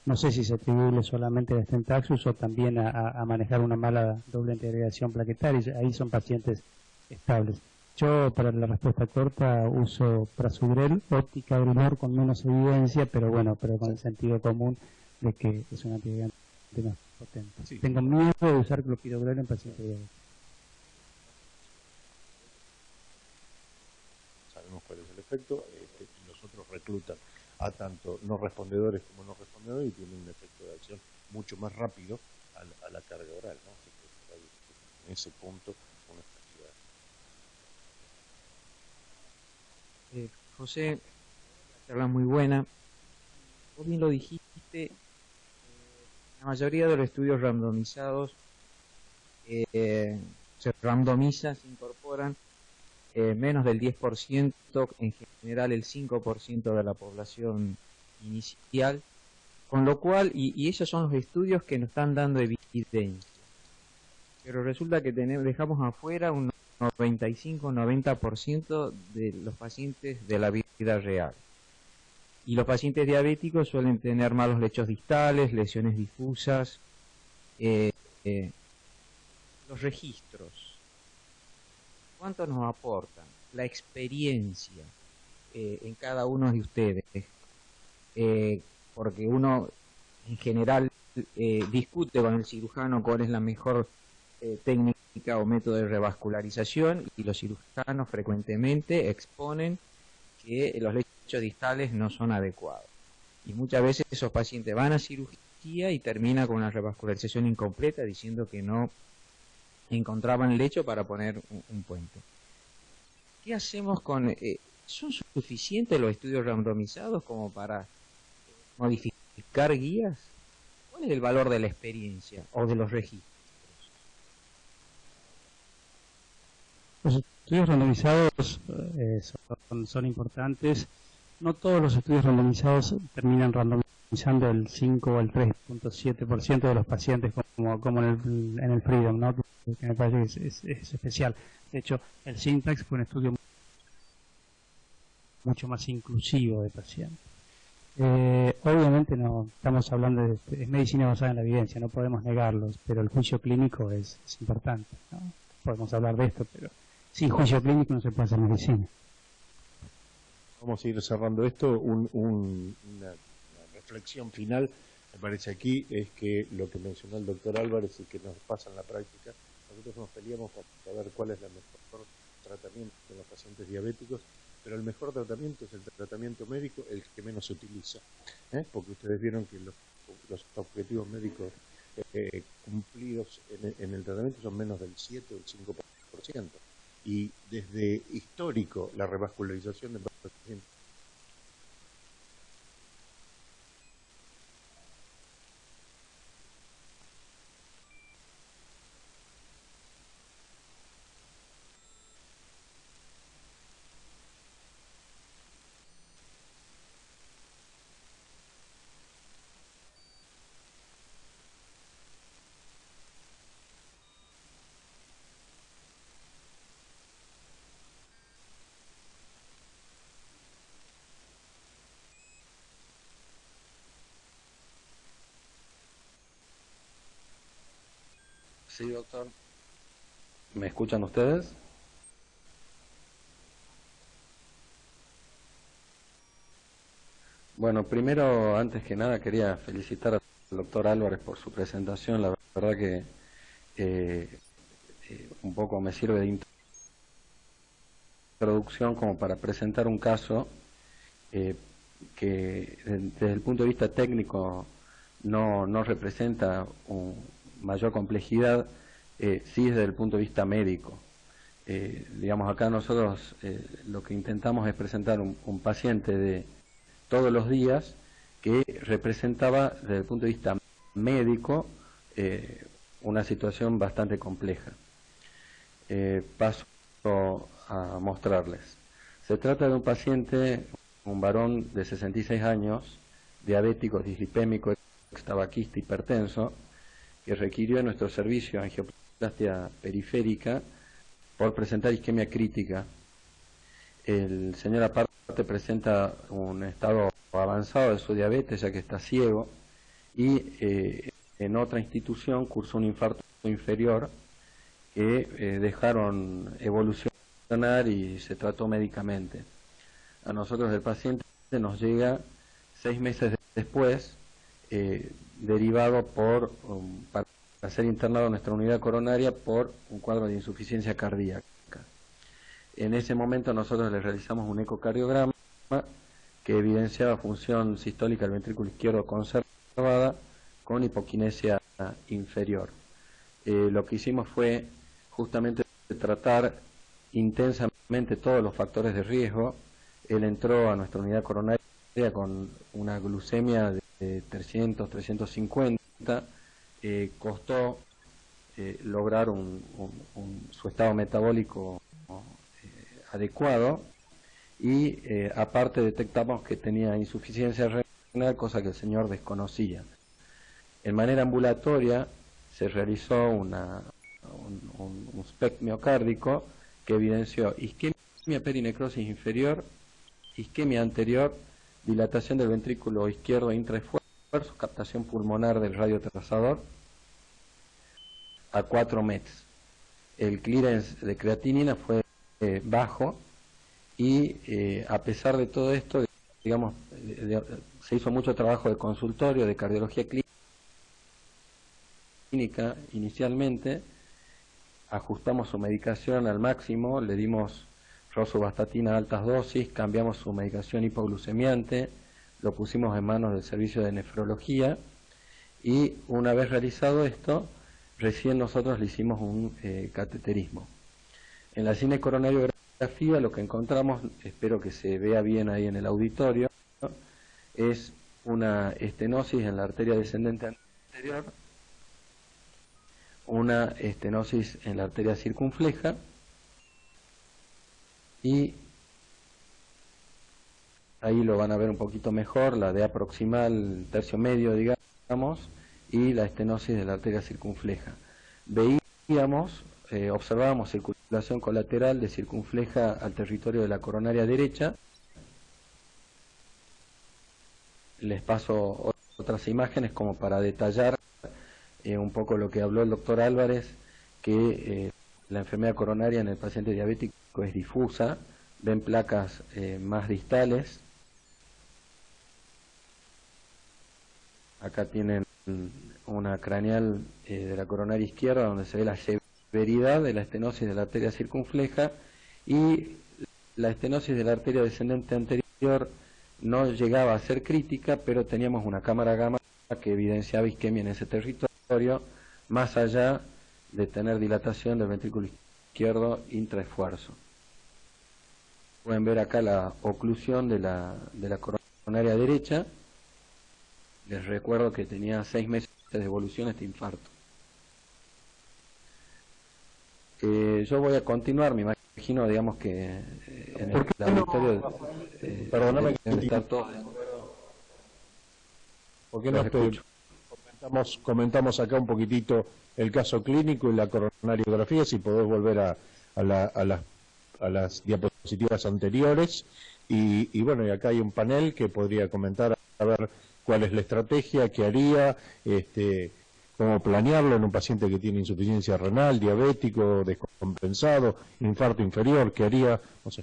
no sé si se atribuye solamente a stentaxus o también a manejar una mala doble antiagregación plaquetaria. Ahí son pacientes estables. Yo, para la respuesta corta, uso prasugrel o ticagrelor con menos evidencia, pero con el sentido común de que es un antiagregante más potente. Sí. Tengo miedo de usar clopidogrel en pacientes diabéticos. efecto, los otros reclutan a tanto no respondedores como no respondedores y tienen un efecto de acción mucho más rápido a la carga oral, ¿no? Así que hay en ese punto una efectividad. José, la charla muy buena. Vos bien lo dijiste, la mayoría de los estudios randomizados se randomizan, se incorporan menos del 10%, en general el 5% de la población inicial, con lo cual, y esos son los estudios que nos están dando evidencia, pero resulta que dejamos afuera un 95-90% de los pacientes de la vida real. Y los pacientes diabéticos suelen tener malos lechos distales, lesiones difusas, los registros. ¿Cuánto nos aportan? La experiencia en cada uno de ustedes. Porque uno en general discute con el cirujano cuál es la mejor técnica o método de revascularización, y los cirujanos frecuentemente exponen que los lechos distales no son adecuados. Y muchas veces esos pacientes van a cirugía y termina con una revascularización incompleta diciendo que no encontraban lecho para poner un puente. ¿Qué hacemos con...? ¿Son suficientes los estudios randomizados como para modificar guías? ¿Cuál es el valor de la experiencia o de los registros? Los estudios randomizados son importantes. No todos los estudios randomizados terminan randomizando el 5 o el 3.7% de los pacientes como en el Freedom, ¿no? Que me parece que es especial. De hecho, el Syntax fue un estudio mucho más inclusivo de pacientes. Obviamente no estamos hablando de medicina basada en la evidencia, no podemos negarlos, pero el juicio clínico es importante, ¿no? Podemos hablar de esto, pero sin juicio clínico no se puede hacer medicina. Vamos a ir cerrando esto. Una reflexión final, me parece aquí, es que lo que mencionó el doctor Álvarez y que nos pasa en la práctica, nosotros nos peleamos para ver cuál es el mejor tratamiento en los pacientes diabéticos, pero el mejor tratamiento es el tratamiento médico, el que menos se utiliza, porque ustedes vieron que los objetivos médicos cumplidos en el tratamiento son menos del 7 o el 5%, y desde histórico la revascularización de pacientes Sí, doctor. ¿Me escuchan ustedes? Bueno, primero, antes que nada, quería felicitar al doctor Álvarez por su presentación. La verdad que un poco me sirve de introducción como para presentar un caso que desde el punto de vista técnico no representa mayor complejidad, sí desde el punto de vista médico. Digamos, acá nosotros lo que intentamos es presentar un paciente de todos los días que representaba desde el punto de vista médico una situación bastante compleja. Paso a mostrarles. Se trata de un paciente, un varón de 66 años, diabético, dislipémico, extabaquista, hipertenso, que requirió en nuestro servicio angioplastia periférica por presentar isquemia crítica. El señor aparte presenta un estado avanzado de su diabetes, ya que está ciego, y en otra institución cursó un infarto inferior que dejaron evolucionar y se trató médicamente. A nosotros el paciente nos llega 6 meses después, derivado para ser internado en nuestra unidad coronaria por un cuadro de insuficiencia cardíaca. En ese momento nosotros le realizamos un ecocardiograma que evidenciaba función sistólica del ventrículo izquierdo conservada con hipoquinesia inferior. Lo que hicimos fue justamente tratar intensamente todos los factores de riesgo. Él entró a nuestra unidad coronaria con una glucemia de 300, 350, costó lograr su estado metabólico adecuado y aparte detectamos que tenía insuficiencia renal, cosa que el señor desconocía. En manera ambulatoria se realizó un SPECT miocárdico que evidenció isquemia perinecrosis inferior, isquemia anterior, dilatación del ventrículo izquierdo intraesfuerzo, captación pulmonar del radiotrazador a 4 METs. El clearance de creatinina fue bajo y a pesar de todo esto, digamos, se hizo mucho trabajo de consultorio, de cardiología clínica inicialmente, ajustamos su medicación al máximo, le dimos rosuvastatina a altas dosis, cambiamos su medicación hipoglucemiante, lo pusimos en manos del servicio de nefrología y una vez realizado esto, recién nosotros le hicimos un cateterismo. En la cinecoronariografía lo que encontramos, espero que se vea bien ahí en el auditorio, es una estenosis en la arteria descendente anterior, una estenosis en la arteria circunfleja y ahí lo van a ver un poquito mejor, la de proximal tercio medio, digamos, y la estenosis de la arteria circunfleja. Veíamos, observábamos circulación colateral de circunfleja al territorio de la coronaria derecha. Les paso otras imágenes como para detallar un poco lo que habló el doctor Álvarez, que la enfermedad coronaria en el paciente diabético es difusa, ven placas más distales. Acá tienen una craneal de la coronaria izquierda donde se ve la severidad de la estenosis de la arteria circunfleja y la estenosis de la arteria descendente anterior no llegaba a ser crítica, pero teníamos una cámara gamma que evidenciaba isquemia en ese territorio, más allá de tener dilatación del ventrículo izquierdo intraesfuerzo. Pueden ver acá la oclusión de la coronaria derecha. Les recuerdo que tenía 6 meses de evolución este infarto. Yo voy a continuar, me imagino, digamos que en el auditorio perdóname deben estar todos de acuerdo. ¿Por qué no comentamos acá un poquitito el caso clínico y la coronariografía, si podés volver a las diapositivas anteriores? Y bueno, y acá hay un panel que podría comentar a ver cuál es la estrategia, qué haría, cómo planearlo en un paciente que tiene insuficiencia renal, diabético, descompensado, infarto inferior, qué haría, no sé.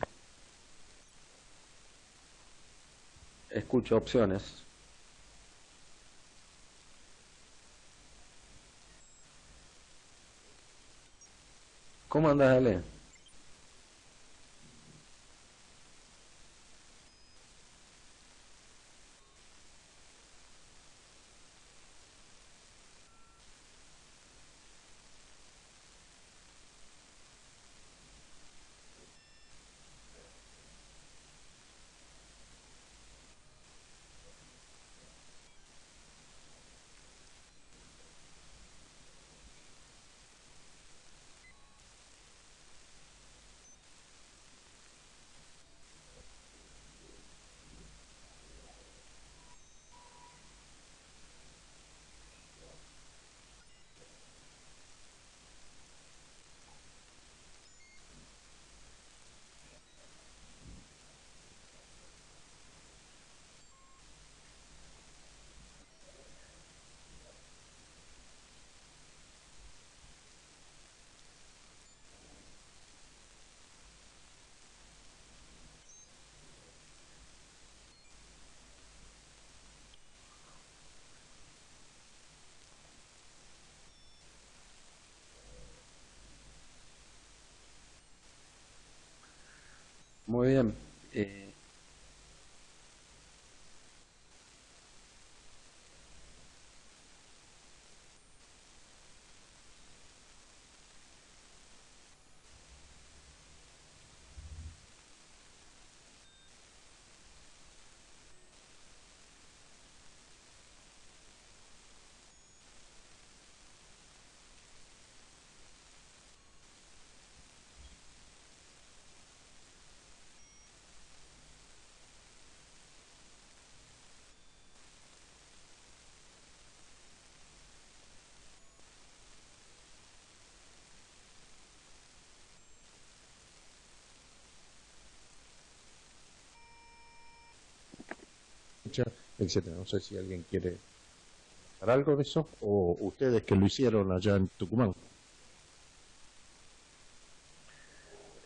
Escucho opciones. ¿Cómo andás, Ale? Muy bien. etcétera. No sé si alguien quiere dar algo de eso o ustedes que lo hicieron allá en Tucumán.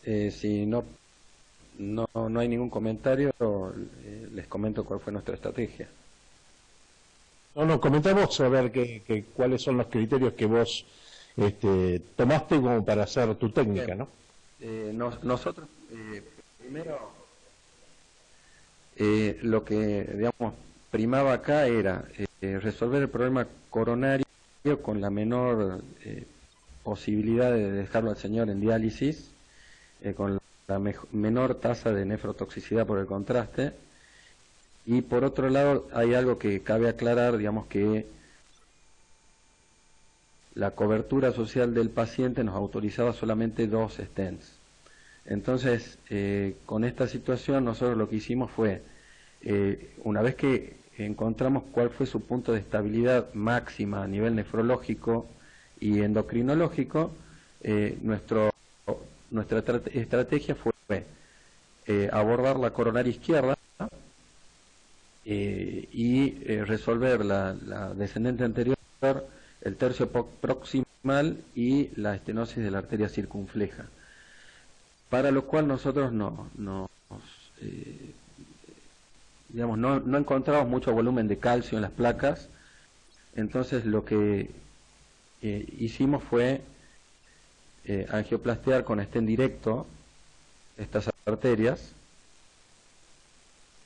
Si no hay ningún comentario, les comento cuál fue nuestra estrategia. No, comentamos a ver cuáles son los criterios que vos tomaste como para hacer tu técnica, ¿no? Nosotros, primero, lo que, digamos, primaba acá era resolver el problema coronario con la menor posibilidad de dejarlo al señor en diálisis, con la menor tasa de nefrotoxicidad por el contraste. Y por otro lado, hay algo que cabe aclarar, digamos que la cobertura social del paciente nos autorizaba solamente 2 stents. Entonces, con esta situación nosotros lo que hicimos fue, una vez que encontramos cuál fue su punto de estabilidad máxima a nivel nefrológico y endocrinológico, nuestra estrategia fue abordar la coronaria izquierda y resolver la descendente anterior, el tercio proximal y la estenosis de la arteria circunfleja, para lo cual nosotros no encontramos mucho volumen de calcio en las placas. Entonces lo que hicimos fue angioplastear con stent directo estas arterias.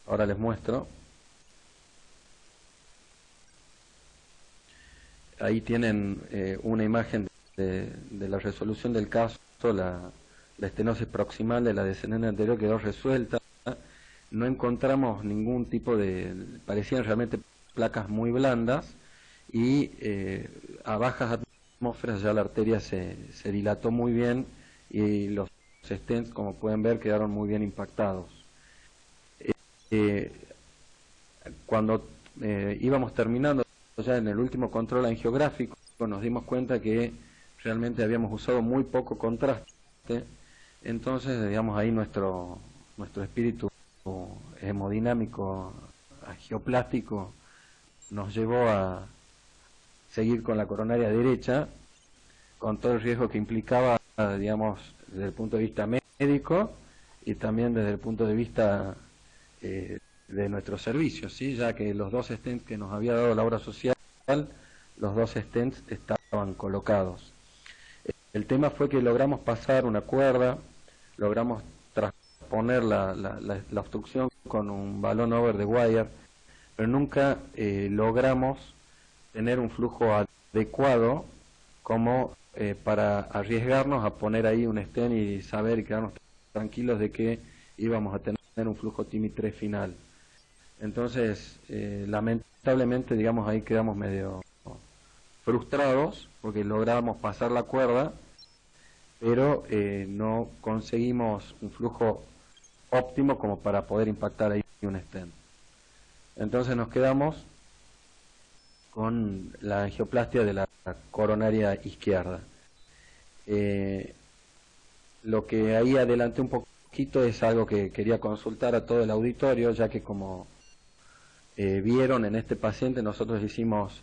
Ahora les muestro. Ahí tienen una imagen de la resolución del caso. La estenosis proximal de la descendente anterior quedó resuelta. No encontramos ningún tipo parecían realmente placas muy blandas, y a bajas atmósferas ya la arteria se dilató muy bien y los stents, como pueden ver, quedaron muy bien impactados. Cuando íbamos terminando ya en el último control angiográfico, nos dimos cuenta que realmente habíamos usado muy poco contraste. Entonces, digamos, ahí nuestro espíritu hemodinámico angioplástico nos llevó a seguir con la coronaria derecha, con todo el riesgo que implicaba, digamos, desde el punto de vista médico y también desde el punto de vista de nuestros servicios, ¿sí? Ya que los 2 stents que nos había dado la obra social, los 2 stents estaban colocados. El tema fue que logramos pasar una cuerda, logramos transponer la obstrucción con un balón over the wire, pero nunca logramos tener un flujo adecuado como para arriesgarnos a poner ahí un stent y saber y quedarnos tranquilos de que íbamos a tener un flujo TIMI 3 final. Entonces, lamentablemente, digamos, ahí quedamos medio frustrados porque logramos pasar la cuerda, pero no conseguimos un flujo óptimo como para poder impactar ahí un stent. Entonces nos quedamos con la angioplastia de la coronaria izquierda. Lo que ahí adelanté un poquito es algo que quería consultar a todo el auditorio, ya que como vieron en este paciente, nosotros hicimos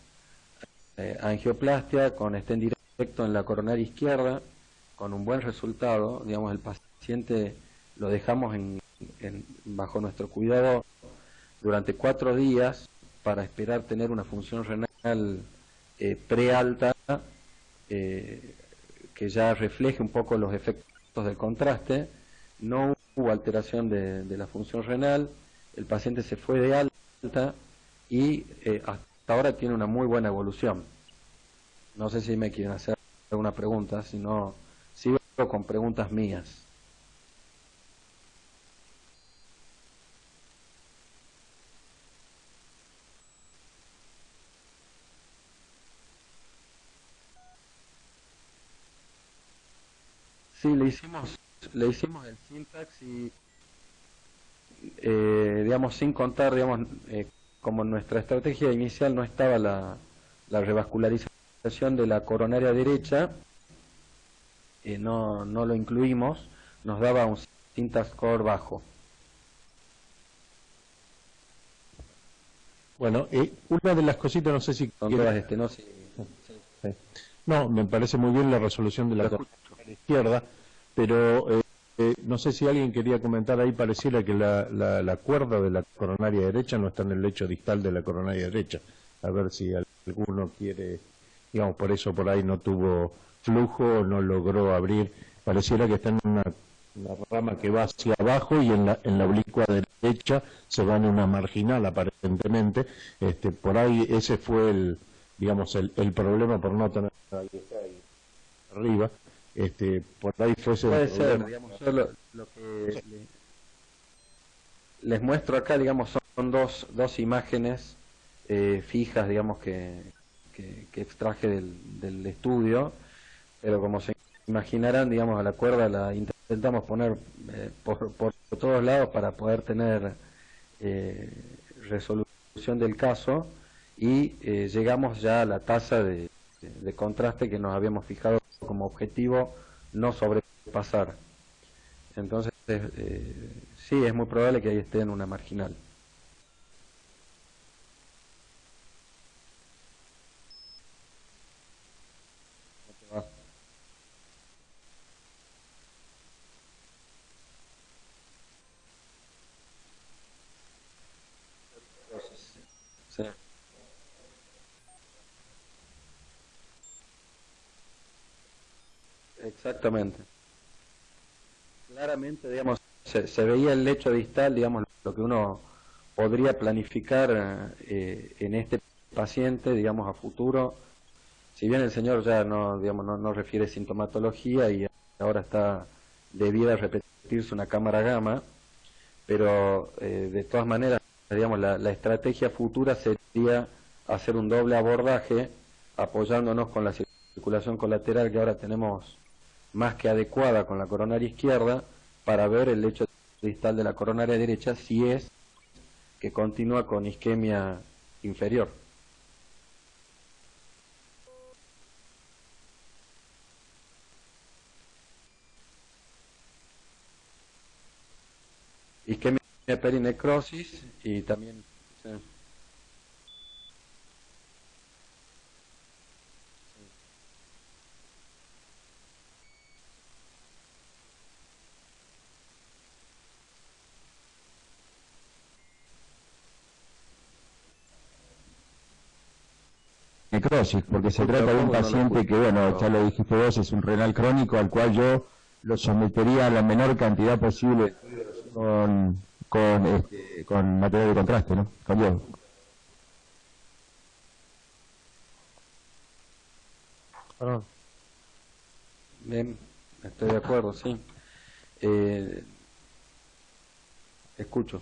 angioplastia con stent directo en la coronaria izquierda, con un buen resultado. Digamos, el paciente lo dejamos bajo nuestro cuidado durante 4 días para esperar tener una función renal prealta que ya refleje un poco los efectos del contraste. No hubo alteración de la función renal, el paciente se fue de alta y hasta ahora tiene una muy buena evolución. No sé si me quieren hacer alguna pregunta, si no, sigo con preguntas mías. Sí, le hicimos el syntax y digamos, sin contar, digamos, como en nuestra estrategia inicial no estaba la revascularización de la coronaria derecha, no lo incluimos, nos daba un syntax score bajo. Bueno, una de las cositas, no sé si... Son todas no, sí. Sí. No, me parece muy bien la resolución de la coronaria izquierda, pero no sé si alguien quería comentar ahí, pareciera que la cuerda de la coronaria derecha no está en el lecho distal de la coronaria derecha. A ver si alguno quiere, digamos, por eso por ahí no tuvo flujo, no logró abrir. Pareciera que está en una rama que va hacia abajo y en la oblicua derecha se va en una marginal aparentemente. Por ahí ese fue el problema por no tener ahí arriba. Por ahí fuese puede ser, digamos, yo lo que les muestro acá, digamos, son dos imágenes fijas, digamos, que extraje del estudio, pero como se imaginarán, digamos, a la cuerda la intentamos poner por todos lados para poder tener resolución del caso y llegamos ya a la tasa de contraste que nos habíamos fijado como objetivo no sobrepasar. Entonces, sí, es muy probable que ahí esté en una marginal. Sí. Exactamente. Claramente, digamos, se veía el lecho distal, digamos, lo que uno podría planificar en este paciente, digamos, a futuro. Si bien el señor ya no, digamos, no refiere sintomatología y ahora está debida repetirse una cámara gamma, pero de todas maneras, digamos, la estrategia futura sería hacer un doble abordaje apoyándonos con la circulación colateral que ahora tenemos más que adecuada con la coronaria izquierda para ver el lecho distal de la coronaria derecha si es que continúa con isquemia inferior. Isquemia perinecrosis y también... Sí. Necrosis, porque se trata de un paciente que, bueno, ya lo dijiste vos, es un renal crónico al cual yo lo sometería a la menor cantidad posible con material de contraste, ¿no? Con yodo. Bien, estoy de acuerdo, sí. Escucho.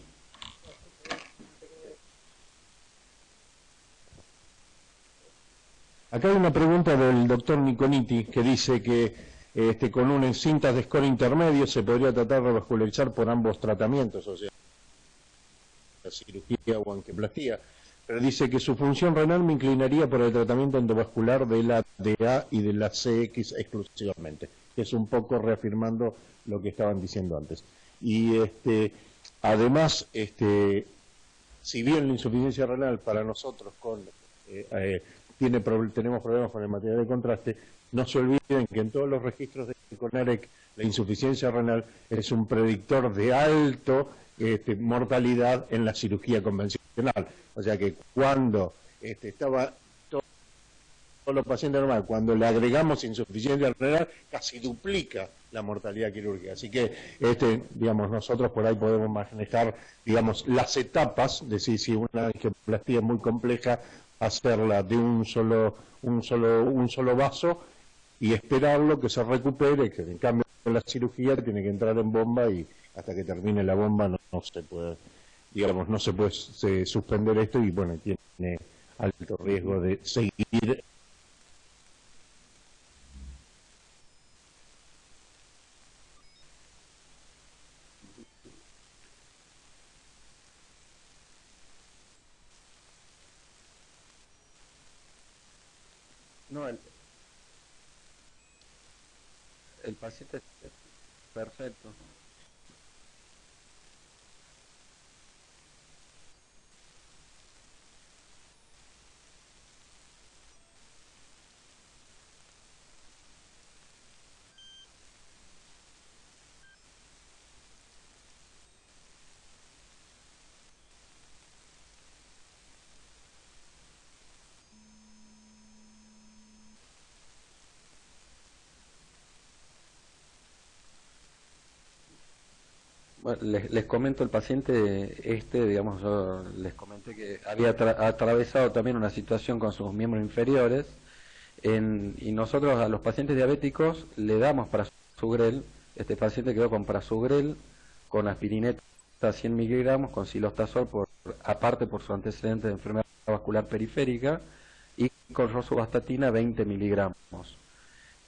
Acá hay una pregunta del doctor Niconiti que dice que con un cintas de score intermedio se podría tratar de revascularizar por ambos tratamientos, o sea, la cirugía o angioplastia, pero dice que su función renal me inclinaría por el tratamiento endovascular de la DA y de la CX exclusivamente, que es un poco reafirmando lo que estaban diciendo antes. Y además, si bien la insuficiencia renal para nosotros tenemos problemas con el material de contraste, no se olviden que en todos los registros de CONAREC la insuficiencia renal es un predictor de alto mortalidad en la cirugía convencional. O sea que cuando estaba todo solo paciente normal. Cuando le agregamos insuficiencia renal, casi duplica la mortalidad quirúrgica. Así que, digamos, nosotros por ahí podemos manejar, digamos, las etapas, decir, si una angioplastía es muy compleja, hacerla de un solo vaso y esperarlo que se recupere, que en cambio en la cirugía tiene que entrar en bomba y hasta que termine la bomba no se puede, digamos, no se puede suspender esto y bueno, tiene alto riesgo de seguir. No, el paciente perfecto. Bueno, les comento el paciente digamos, yo les comenté que había atravesado también una situación con sus miembros inferiores y nosotros a los pacientes diabéticos le damos prasugrel. Este paciente quedó con prasugrel, con aspirineta 100 miligramos, con cilostazol aparte por su antecedente de enfermedad vascular periférica y con rosuvastatina 20 miligramos.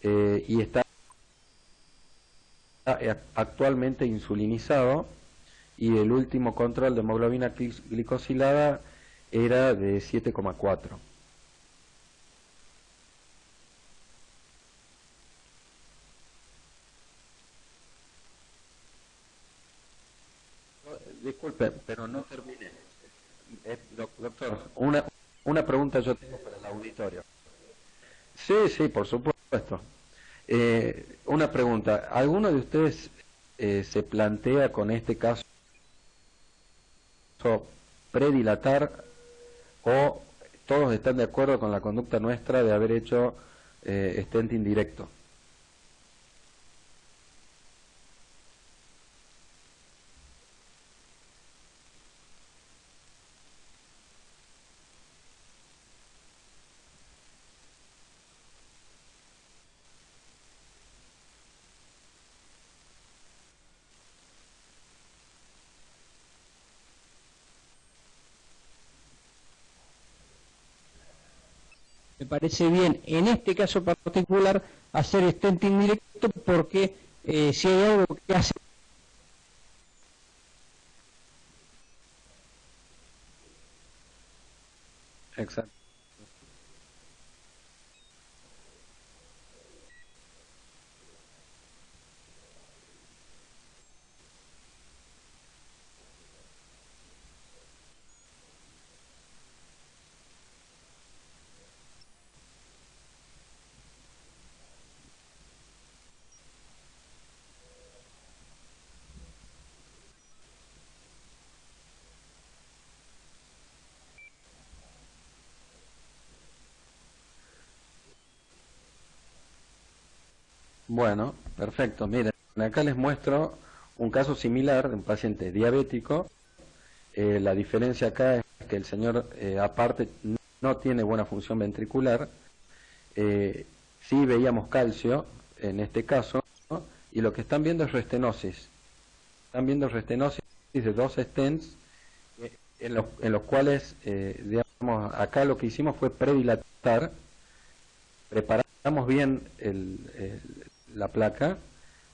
Y está actualmente insulinizado y el último control de hemoglobina glicosilada era de 7,4. Disculpe, pero no terminé. Doctor, una pregunta yo tengo para el auditorio. Sí, por supuesto. Una pregunta, ¿alguno de ustedes se plantea con este caso predilatar o todos están de acuerdo con la conducta nuestra de haber hecho stenting directo? Me parece bien, en este caso particular, hacer stenting directo porque si hay algo que hace... Exacto. Bueno, perfecto. Miren, acá les muestro un caso similar de un paciente diabético. La diferencia acá es que el señor, aparte, no tiene buena función ventricular. Sí veíamos calcio en este caso, ¿no? Y lo que están viendo es restenosis. Están viendo restenosis de 2 stents en los cuales, digamos, acá lo que hicimos fue predilatar, preparamos bien la placa,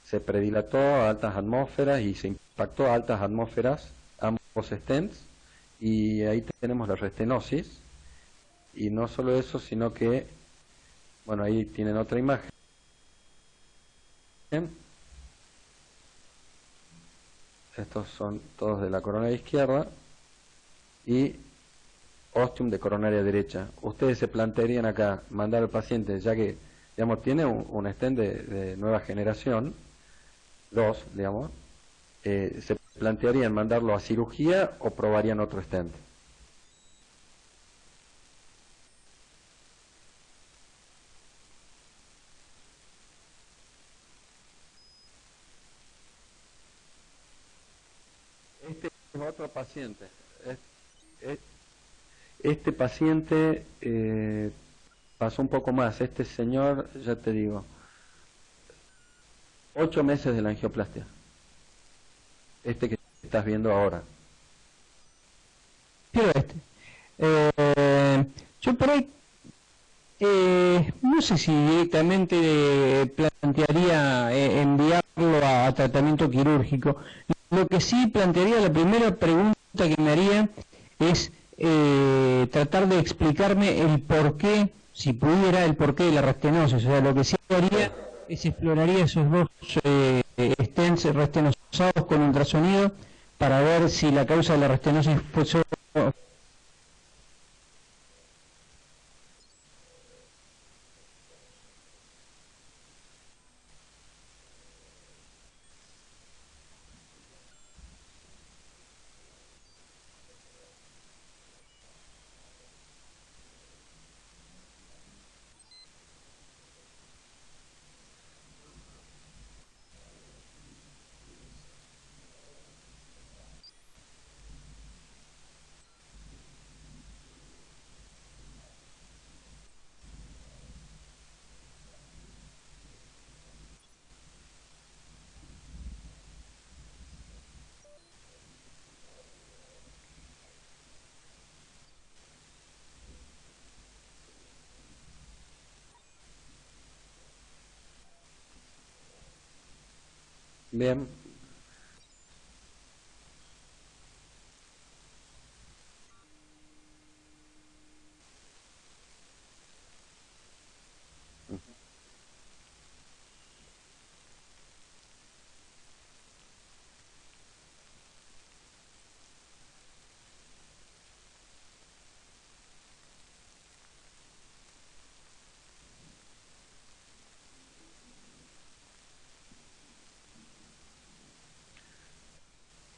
se predilató a altas atmósferas y se impactó a altas atmósferas ambos stents y ahí tenemos la restenosis. Y no solo eso, sino que, bueno, ahí tienen otra imagen. Estos son todos de la coronaria izquierda y ostium de coronaria derecha. Ustedes se plantearían acá mandar al paciente, ya que, digamos, tiene un stent de nueva generación, 2, digamos, ¿se plantearían mandarlo a cirugía o probarían otro stent? otro paciente. Este paciente pasó un poco más. Este señor, ya te digo, 8 meses de la angioplastia. Este que estás viendo ahora. Quiero yo por ahí no sé si directamente plantearía enviarlo a tratamiento quirúrgico. Lo que sí plantearía, la primera pregunta que me haría es tratar de explicarme el porqué, si pudiera, el porqué de la restenosis. O sea, lo que sí haría es exploraría esos dos stents restenosados con ultrasonido para ver si la causa de la restenosis fue solo. Bien.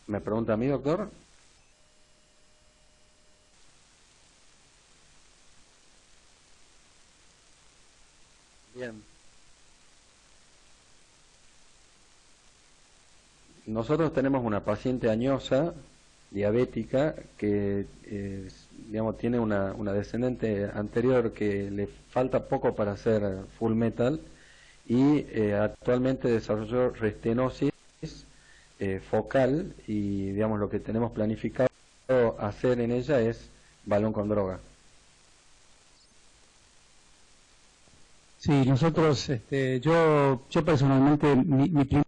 ¿Me pregunta a mí, doctor? Bien. Nosotros tenemos una paciente añosa, diabética, que digamos, tiene una descendente anterior que le falta poco para hacer full metal y actualmente desarrolló restenosis focal y digamos lo que tenemos planificado hacer en ella es balón con droga. Sí, nosotros, yo personalmente, mi primera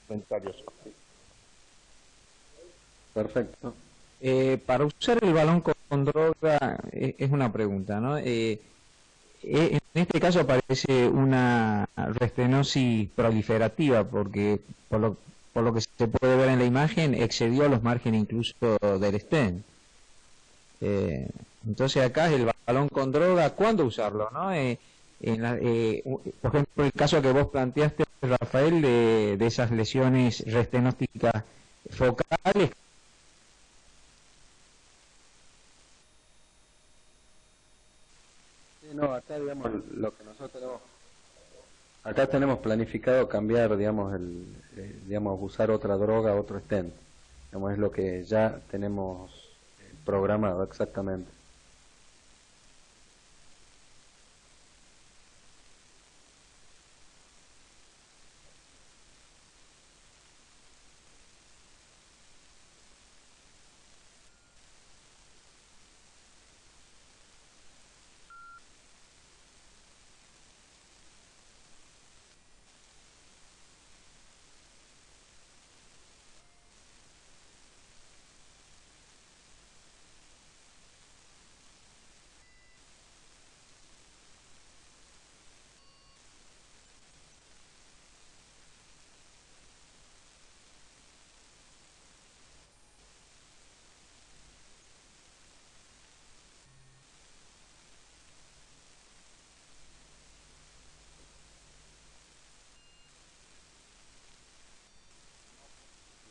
Comentarios. Perfecto. Para usar el balón con droga es una pregunta, ¿no? En este caso aparece una restenosis proliferativa porque por lo que se puede ver en la imagen excedió los márgenes incluso del stent. Entonces acá es el balón con droga, ¿cuándo usarlo, no? Por ejemplo, el caso que vos planteaste, Rafael, de esas lesiones restenósticas focales. No, acá digamos lo que nosotros tenemos, acá tenemos planificado cambiar, digamos, digamos, usar otra droga, otro stent. Digamos, es lo que ya tenemos programado exactamente.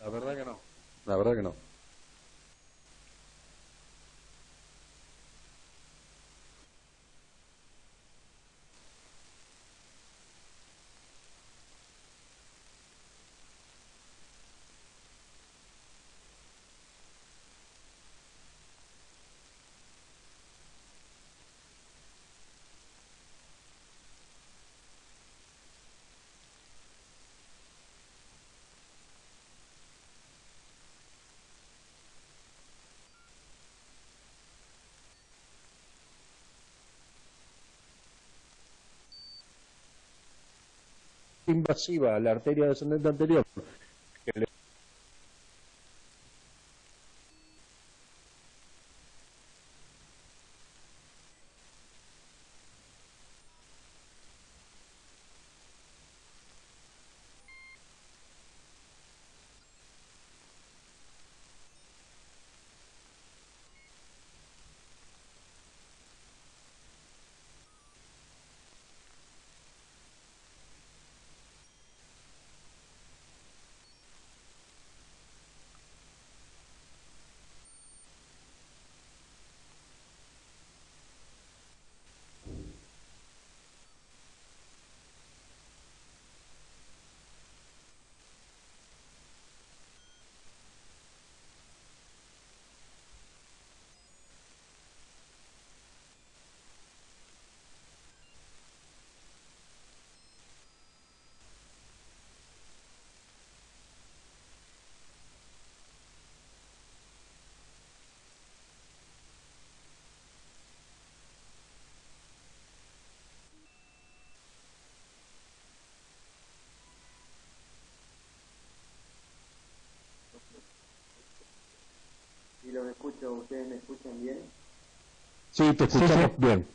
La verdad que no. La verdad que no. Invasiva a la arteria descendente anterior. Si los escucho, ¿ustedes me escuchan bien? Sí, te escuchamos bien.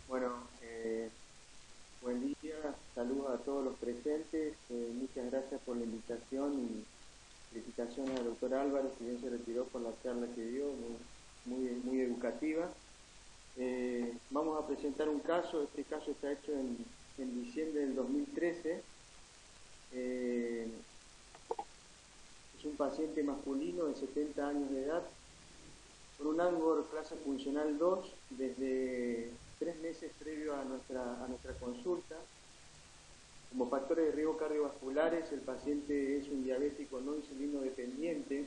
Bueno, buen día, saludos a todos los presentes, muchas gracias por la invitación y felicitaciones al doctor Álvarez, que bien se retiró por la charla que dio, muy educativa. Vamos a presentar un caso, este caso está hecho en diciembre del 2013. Es un paciente masculino de 70 años de edad, con un Angor clase funcional 2 desde 3 meses previo a nuestra consulta. Como factores de riesgo cardiovasculares, el paciente es un diabético no insulino dependiente,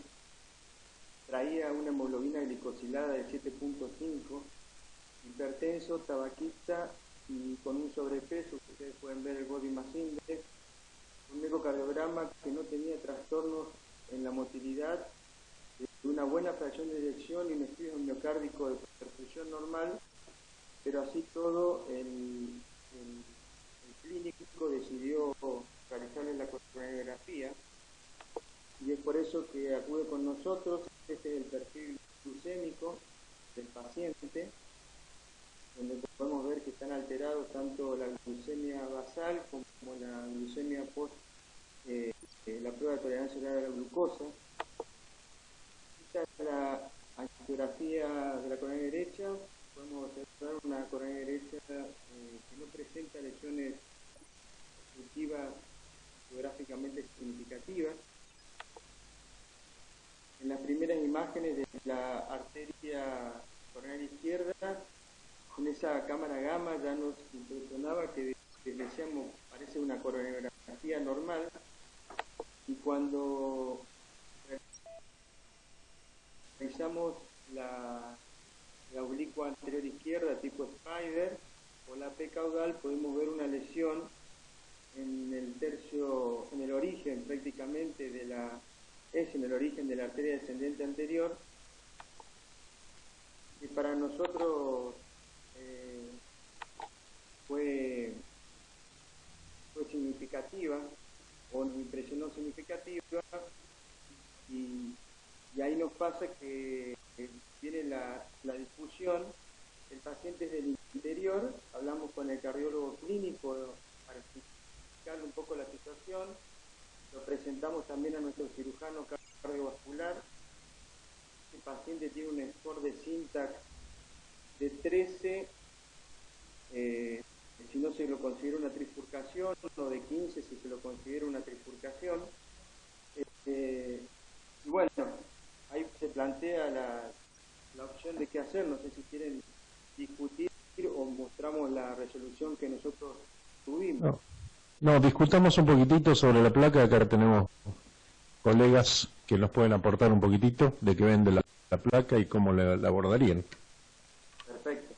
traía una hemoglobina glicosilada de 7.5, hipertenso, tabaquista y con un sobrepeso, que ustedes pueden ver el body mass index, un ecocardiograma que no tenía trastornos en la motilidad, una buena fracción de eyección y un estudio miocárdico de perfusión normal, pero así todo el clínico decidió realizarle la coronariografía y es por eso que acude con nosotros. Este es el perfil glucémico del paciente, donde podemos ver que están alterados tanto la glucemia basal como la glucemia post la prueba de tolerancia oral a la glucosa. Esta es la angiografía de la coronaria derecha. Podemos observar una coronaria derecha que no presenta lesiones obstructivas geográficamente significativas. En las primeras imágenes de la arteria coronaria izquierda, con esa cámara gamma ya nos impresionaba que decíamos, parece una coronografía normal, y cuando realizamos la oblicua anterior izquierda tipo Spider o la P caudal, podemos ver una lesión en el origen prácticamente en el origen de la arteria descendente anterior, que para nosotros fue significativa, o nos impresionó significativa, y ahí nos pasa que viene la discusión. El paciente es del interior, hablamos con el cardiólogo clínico para explicarle un poco la situación, lo presentamos también a nuestro cirujano cardiovascular. El paciente tiene un score de syntax de 13, si no se lo considera una trifurcación, o de 15 si se lo considera una trifurcación. Y bueno, ahí se plantea la opción de qué hacer. No sé si quieren discutir o mostramos la resolución que nosotros tuvimos. No, discutamos un poquitito sobre la placa. Acá tenemos colegas que nos pueden aportar un poquitito de qué ven de la placa y cómo la abordarían. Perfecto.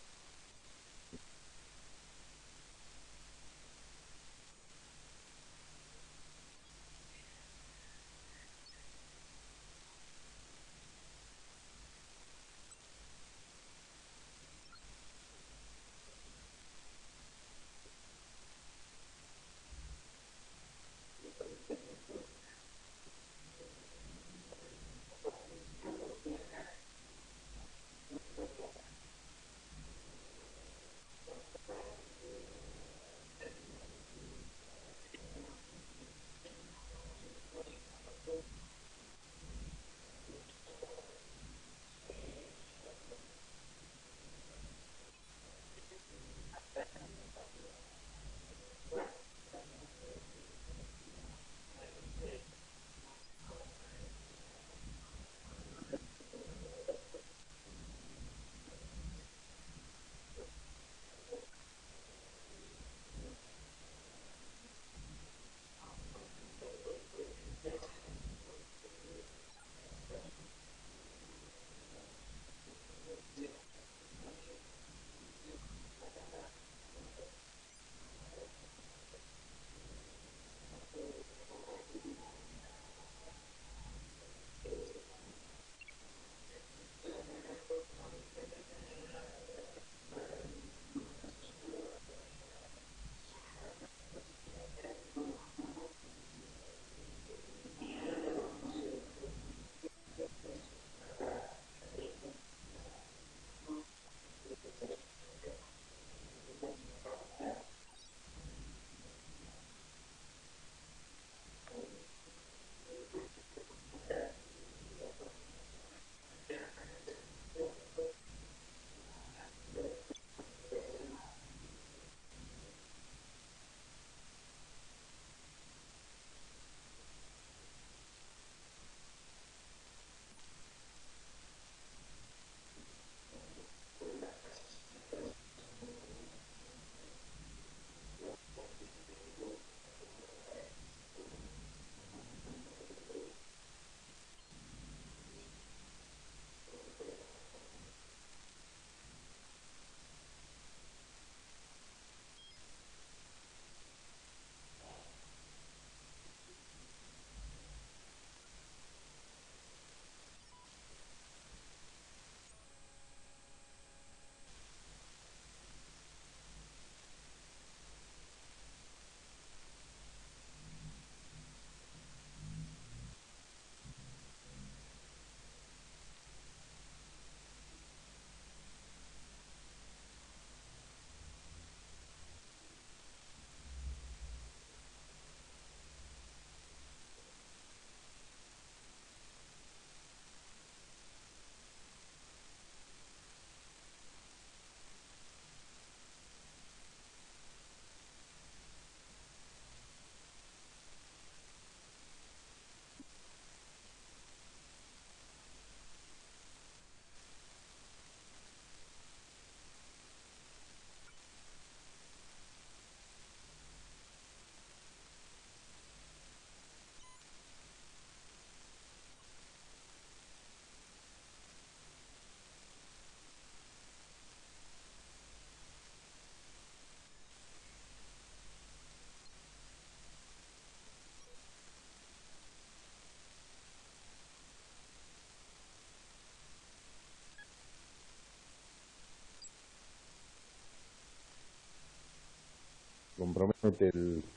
compromete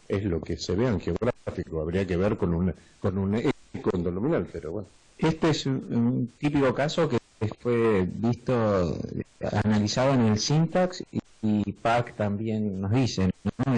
es lo que se ve angiográfico. Habría que ver con un eco endoluminal, pero bueno. Este es un típico caso que fue visto, analizado en el Syntax y Park también nos dice, ¿no?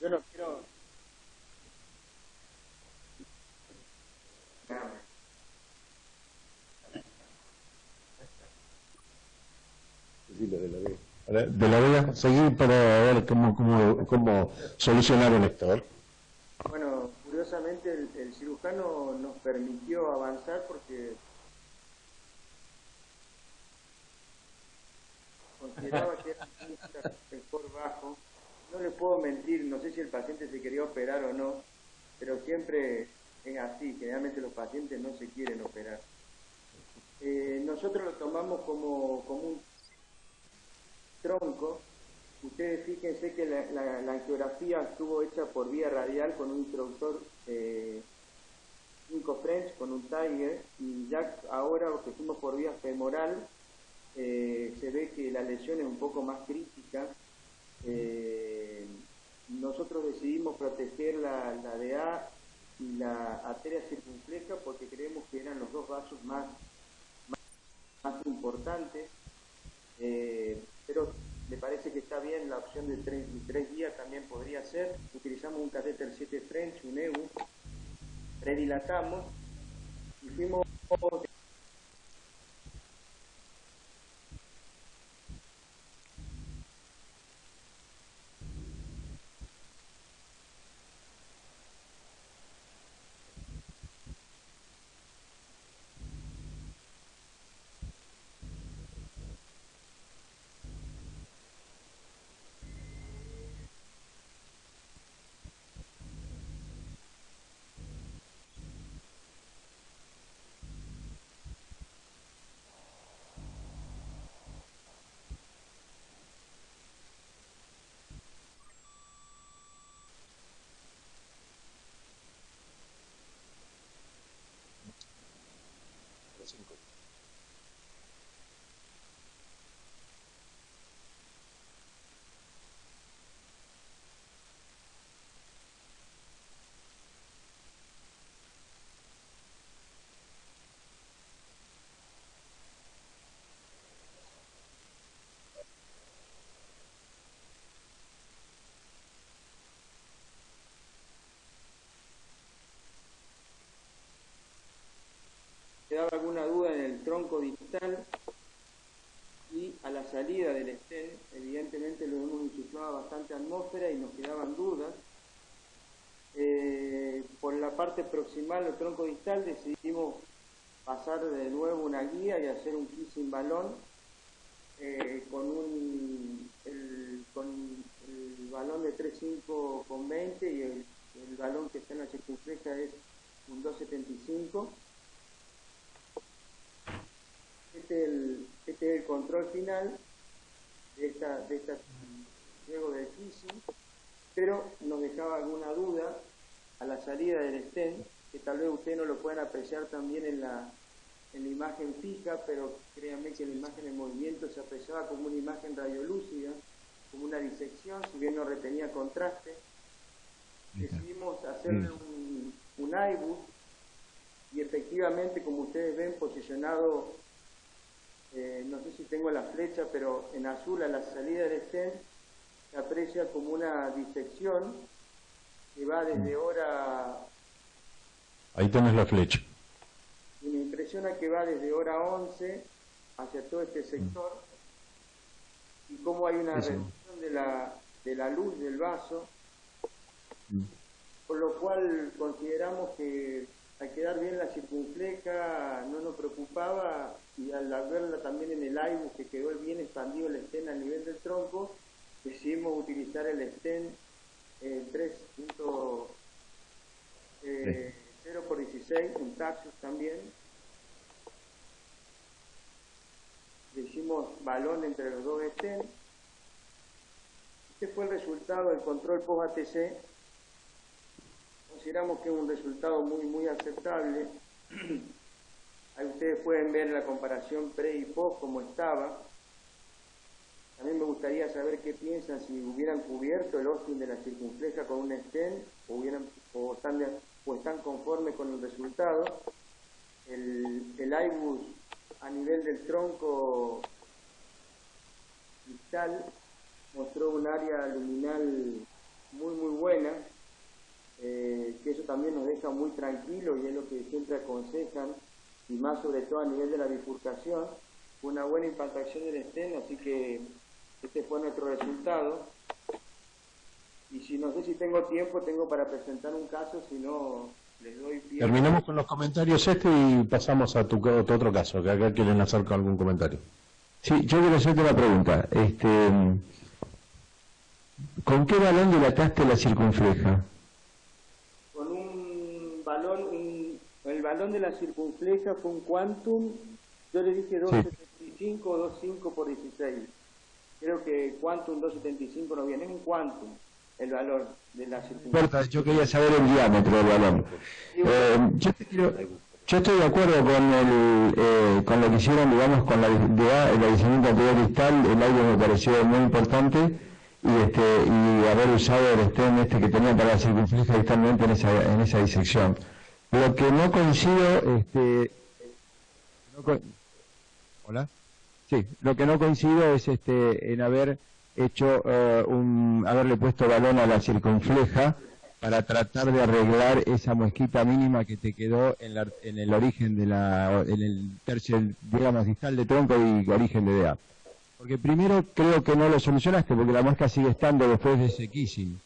Yo no quiero... De la Vega, seguir para ver cómo solucionaron esto. Bueno, curiosamente el cirujano nos permitió avanzar porque consideraba que era un sector bajo. No le puedo mentir, no sé si el paciente se quería operar o no, pero siempre es así, generalmente los pacientes no se quieren operar. Nosotros lo tomamos como un tronco. Ustedes fíjense que la angiografía estuvo hecha por vía radial con un introductor 5 French, con un Tiger, y ya ahora que fuimos por vía femoral, se ve que la lesión es un poco más crítica. Nosotros decidimos proteger la DA y la arteria circunfleja porque creemos que eran los dos vasos más importantes, pero me parece que está bien la opción de 3 días, también podría ser. Utilizamos un catéter 7 French, un EVU, predilatamos y fuimos tronco distal y a la salida del stent. Evidentemente lo hemos insuflado bastante atmósfera y nos quedaban dudas. Por la parte proximal del tronco distal decidimos pasar de nuevo una guía y hacer un kissing balón con el balón de 3.5 con 20 y el balón que está en la circunfleja es un 2.75. Este es el control final de esta luego del kissing, pero nos dejaba alguna duda a la salida del stent, que tal vez ustedes no lo puedan apreciar también en la imagen fija, pero créanme que la imagen en movimiento se apreciaba como una imagen radiolúcida, como una disección, si bien no retenía contraste. Decidimos hacerle un IBUS y efectivamente, como ustedes ven, posicionado, no sé si tengo la flecha, pero en azul a la salida del stent se aprecia como una disección que va desde hora... Ahí tenés la flecha. Y me impresiona que va desde hora 11 hacia todo este sector y cómo hay una reducción de la luz del vaso, por lo cual consideramos que al quedar bien la circunfleja no nos preocupaba, y al verla también en el IBUS que quedó bien expandido el stent a nivel del tronco, decidimos utilizar el stent 3.0/16, un Taxus también. Le hicimos balón entre los dos stents. Este fue el resultado del control post-ATC. Consideramos que es un resultado muy aceptable. Ahí ustedes pueden ver la comparación pre y post como estaba. También me gustaría saber qué piensan si hubieran cubierto el Austin de la circunfleja con un stent o están conformes con el resultado. El IBUS a nivel del tronco distal mostró un área luminal muy buena, que eso también nos deja muy tranquilos y es lo que siempre aconsejan, y más sobre todo a nivel de la bifurcación. Fue una buena implantación del stent, así que este fue nuestro resultado. Y si no sé si tengo tiempo, tengo para presentar un caso, si no les doy pie. Terminamos con los comentarios y pasamos a tu otro caso, que acá quieren hacer algún comentario. Sí, yo quiero hacerte una pregunta. ¿Con qué balón dilataste la circunfleja? Con un balón, el balón de la circunfleja fue un Quantum, yo le dije 2.75 o 2.5/16. Creo que Quantum 2.75 no viene, es un Quantum el valor de la circunfleja. Yo quería saber el diámetro del balón. Yo estoy de acuerdo con lo que hicieron, digamos, con el aislamiento anterior distal. El aire me pareció muy importante, y haber usado el stent que tenía para la circunfleja distalmente en esa disección. Lo que no coincido, ¿hola? Sí, lo que no coincido es en haber hecho haberle puesto balón a la circunfleja para tratar de arreglar esa muesquita mínima que te quedó en el origen en el tercio, digamos, distal de tronco y origen de DA. Porque primero creo que no lo solucionaste porque la muesca sigue estando después de ese kissing.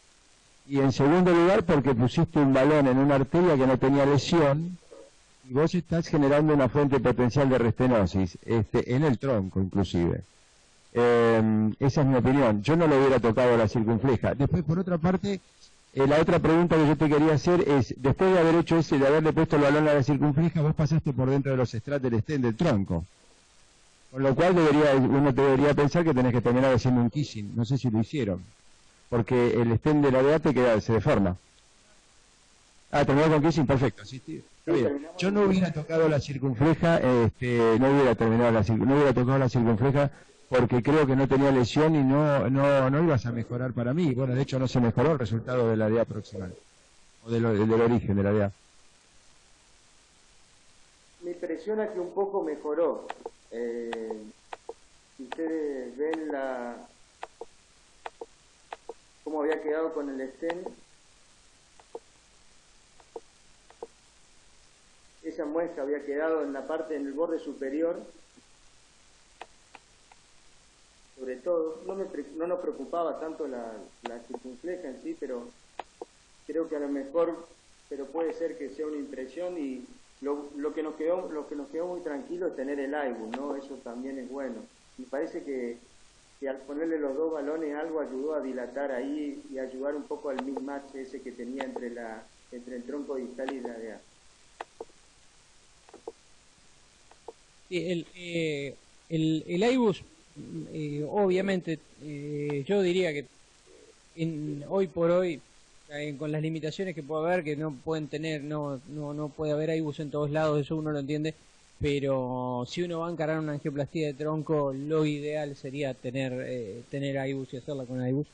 Y en segundo lugar porque pusiste un balón en una arteria que no tenía lesión y vos estás generando una fuente potencial de restenosis, en el tronco inclusive. Esa es mi opinión. Yo no le hubiera tocado la circunfleja. Después, por otra parte, la otra pregunta que yo te quería hacer es, después de haber hecho de haberle puesto el balón a la circunfleja, vos pasaste por dentro de los estratos del stent del tronco. Con lo cual uno debería pensar que tenés que terminar haciendo un kissing. No sé si lo hicieron. Porque el stent de la DA se deforma. Terminó con kissing, perfecto. Sí, está bien. Yo no hubiera tocado la circunfleja, no hubiera tocado la circunfleja porque creo que no tenía lesión y no ibas a mejorar para mí. Bueno, de hecho no se mejoró el resultado de la DA proximal, o del origen de la DA. Me impresiona que un poco mejoró. Si ustedes ven cómo había quedado con el stent, esa muesca había quedado en la parte, en el borde superior, sobre todo. No nos preocupaba tanto la circunfleja en sí, pero creo que a lo mejor, pero puede ser que sea una impresión, y lo que nos quedó muy tranquilo es tener el IBUS, ¿no? Eso también es bueno. Me parece que al ponerle los dos balones algo ayudó a dilatar ahí y ayudar un poco al mismatch ese que tenía entre el tronco distal y la de A. El IBUS, obviamente, yo diría que hoy por hoy, con las limitaciones que puede haber, que no pueden tener, no puede haber IBUS en todos lados, eso uno lo entiende, pero si uno va a encarar una angioplastía de tronco, lo ideal sería tener IBUS y hacerla con IBUS.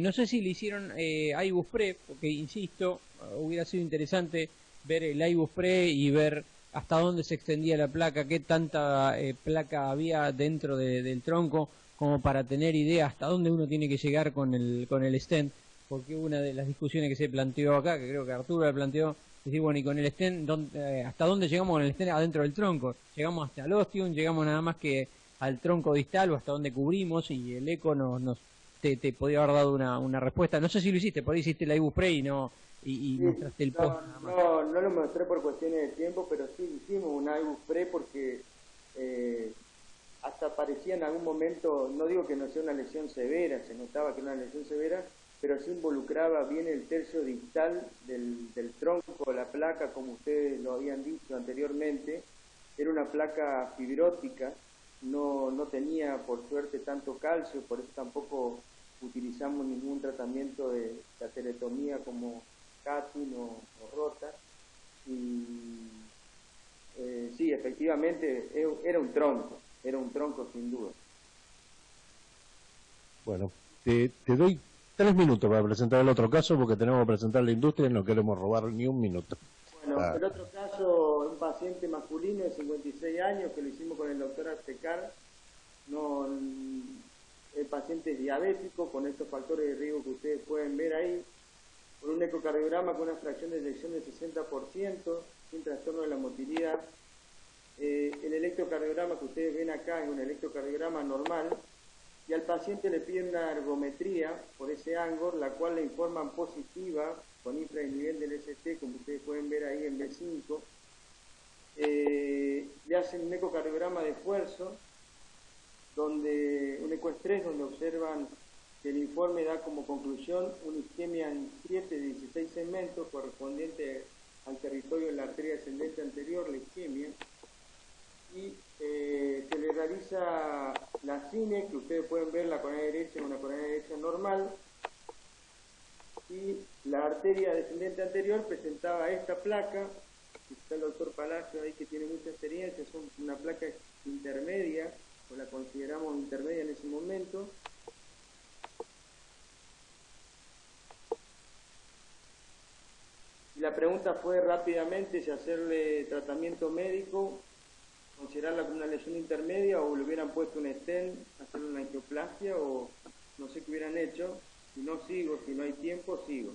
No sé si le hicieron IBUS pre, porque insisto, hubiera sido interesante ver el IBUS pre y ver hasta dónde se extendía la placa, qué tanta placa había dentro del tronco, como para tener idea hasta dónde uno tiene que llegar con el stent, porque una de las discusiones que se planteó acá, que creo que Arturo la planteó, es decir, bueno, y con el stent, ¿hasta dónde llegamos con el stent adentro del tronco? ¿Llegamos hasta el ostium? ¿Llegamos nada más que al tronco distal o hasta dónde cubrimos? Y el eco te podía haber dado una respuesta. No sé si lo hiciste, por ahí hiciste la IBUS pre y mostraste el post nada más. No lo mostré por cuestiones de tiempo, pero sí hicimos un IBUS pre porque hasta parecía en algún momento, no digo que no sea una lesión severa, se notaba que era una lesión severa, pero sí involucraba bien el tercio distal del tronco, la placa, como ustedes lo habían dicho anteriormente. Era una placa fibrótica, no tenía por suerte tanto calcio, por eso tampoco utilizamos ningún tratamiento de aterectomía como Catin o Rota. Y sí, efectivamente era un tronco sin duda. Bueno, te doy 3 minutos para presentar el otro caso, porque tenemos que presentar la industria y no queremos robar ni un minuto. Bueno, el otro caso, un paciente masculino de 56 años que lo hicimos con el doctor Artecar. El paciente es diabético, con estos factores de riesgo que ustedes pueden ver ahí, con un ecocardiograma con una fracción de eyección del 60%, sin trastorno de la motilidad. El electrocardiograma que ustedes ven acá es un electrocardiograma normal, y al paciente le piden una ergometría por ese Angor, la cual le informan positiva con infradesnivel del ST, como ustedes pueden ver ahí en B5. Le hacen un ecocardiograma de esfuerzo, un ecoestrés, donde observan que el informe da como conclusión una isquemia en 7 de 16 segmentos, correspondiente al territorio de la arteria descendente anterior, la isquemia. Y se le realiza la cine, que ustedes pueden ver la coronaria derecha en una coronaria derecha normal, y la arteria descendente anterior presentaba esta placa. Está el doctor Palacio ahí, que tiene mucha experiencia, es una placa intermedia, o la consideramos intermedia en ese momento. Y la pregunta fue rápidamente si hacerle tratamiento médico, considerarla como una lesión intermedia, o le hubieran puesto un stent, hacerle una angioplastia, o no sé qué hubieran hecho. Si no sigo, si no hay tiempo, sigo.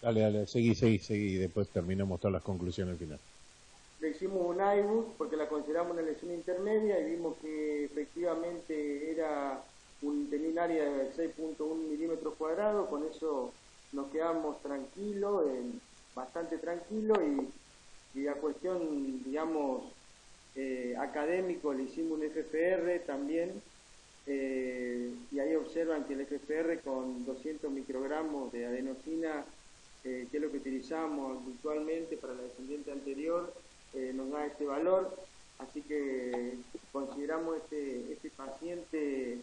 Dale, seguí, después terminamos todas las conclusiones al final. Le hicimos un IBUS porque la consideramos una lesión intermedia y vimos que efectivamente tenía un área de 6.1 milímetros cuadrados. Con eso nos quedamos tranquilos, bastante tranquilos, y a cuestión, digamos, académico, le hicimos un FFR también, y ahí observan que el FFR con 200 microgramos de adenosina, que es lo que utilizamos habitualmente para la descendiente anterior, nos da este valor. Así que consideramos este paciente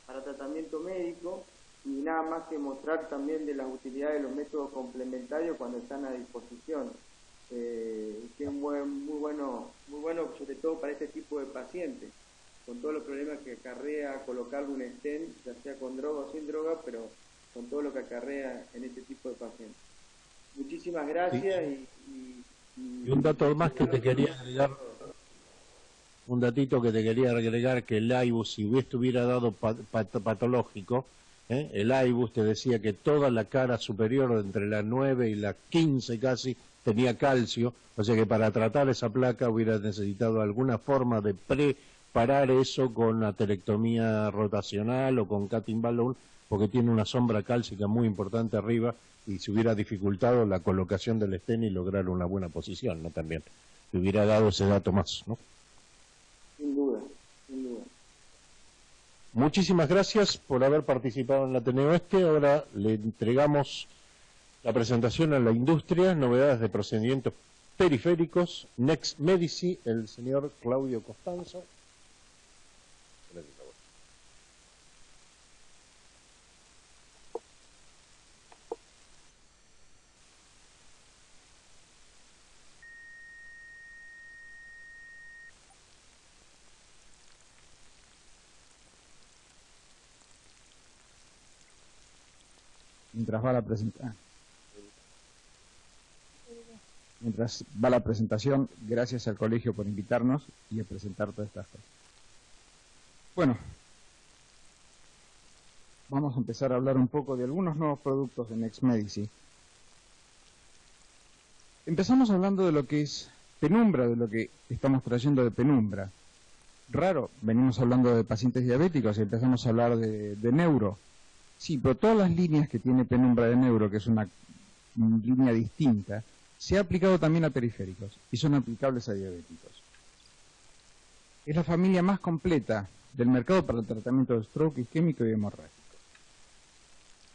para tratamiento médico, y nada más que mostrar también de las utilidades de los métodos complementarios cuando están a disposición, que es muy bueno, sobre todo para este tipo de pacientes, con todos los problemas que acarrea colocarle un stent, ya sea con droga o sin droga, pero con todo lo que acarrea en este tipo de pacientes. Muchísimas gracias. Sí. Y un dato más que te quería agregar, un datito que te quería agregar, que el IBUS, si estuviera dado patológico, el IBUS te decía que toda la cara superior, entre la 9 y la 15 casi, tenía calcio, o sea que para tratar esa placa hubiera necesitado alguna forma de preparar eso con atelectomía rotacional o con cutting balloon, porque tiene una sombra cálcica muy importante arriba y se hubiera dificultado la colocación del stent y lograr una buena posición, ¿no? También te hubiera dado ese dato más, ¿no? Sin duda, sin duda. Muchísimas gracias por haber participado en la Ateneo Este. Ahora le entregamos la presentación a la industria, novedades de procedimientos periféricos, Next Medici, el señor Claudio Costanzo. Mientras va la presentación, gracias al colegio por invitarnos y a presentar todas estas cosas. Bueno, vamos a empezar a hablar un poco de algunos nuevos productos de Next Medici. Empezamos hablando de lo que es penumbra, de lo que estamos trayendo de penumbra. Raro, venimos hablando de pacientes diabéticos y empezamos a hablar de neuro. Sí, pero todas las líneas que tiene penumbra de neuro, que es una línea distinta, se ha aplicado también a periféricos y son aplicables a diabéticos. Es la familia más completa del mercado para el tratamiento de stroke isquémico y hemorrágico.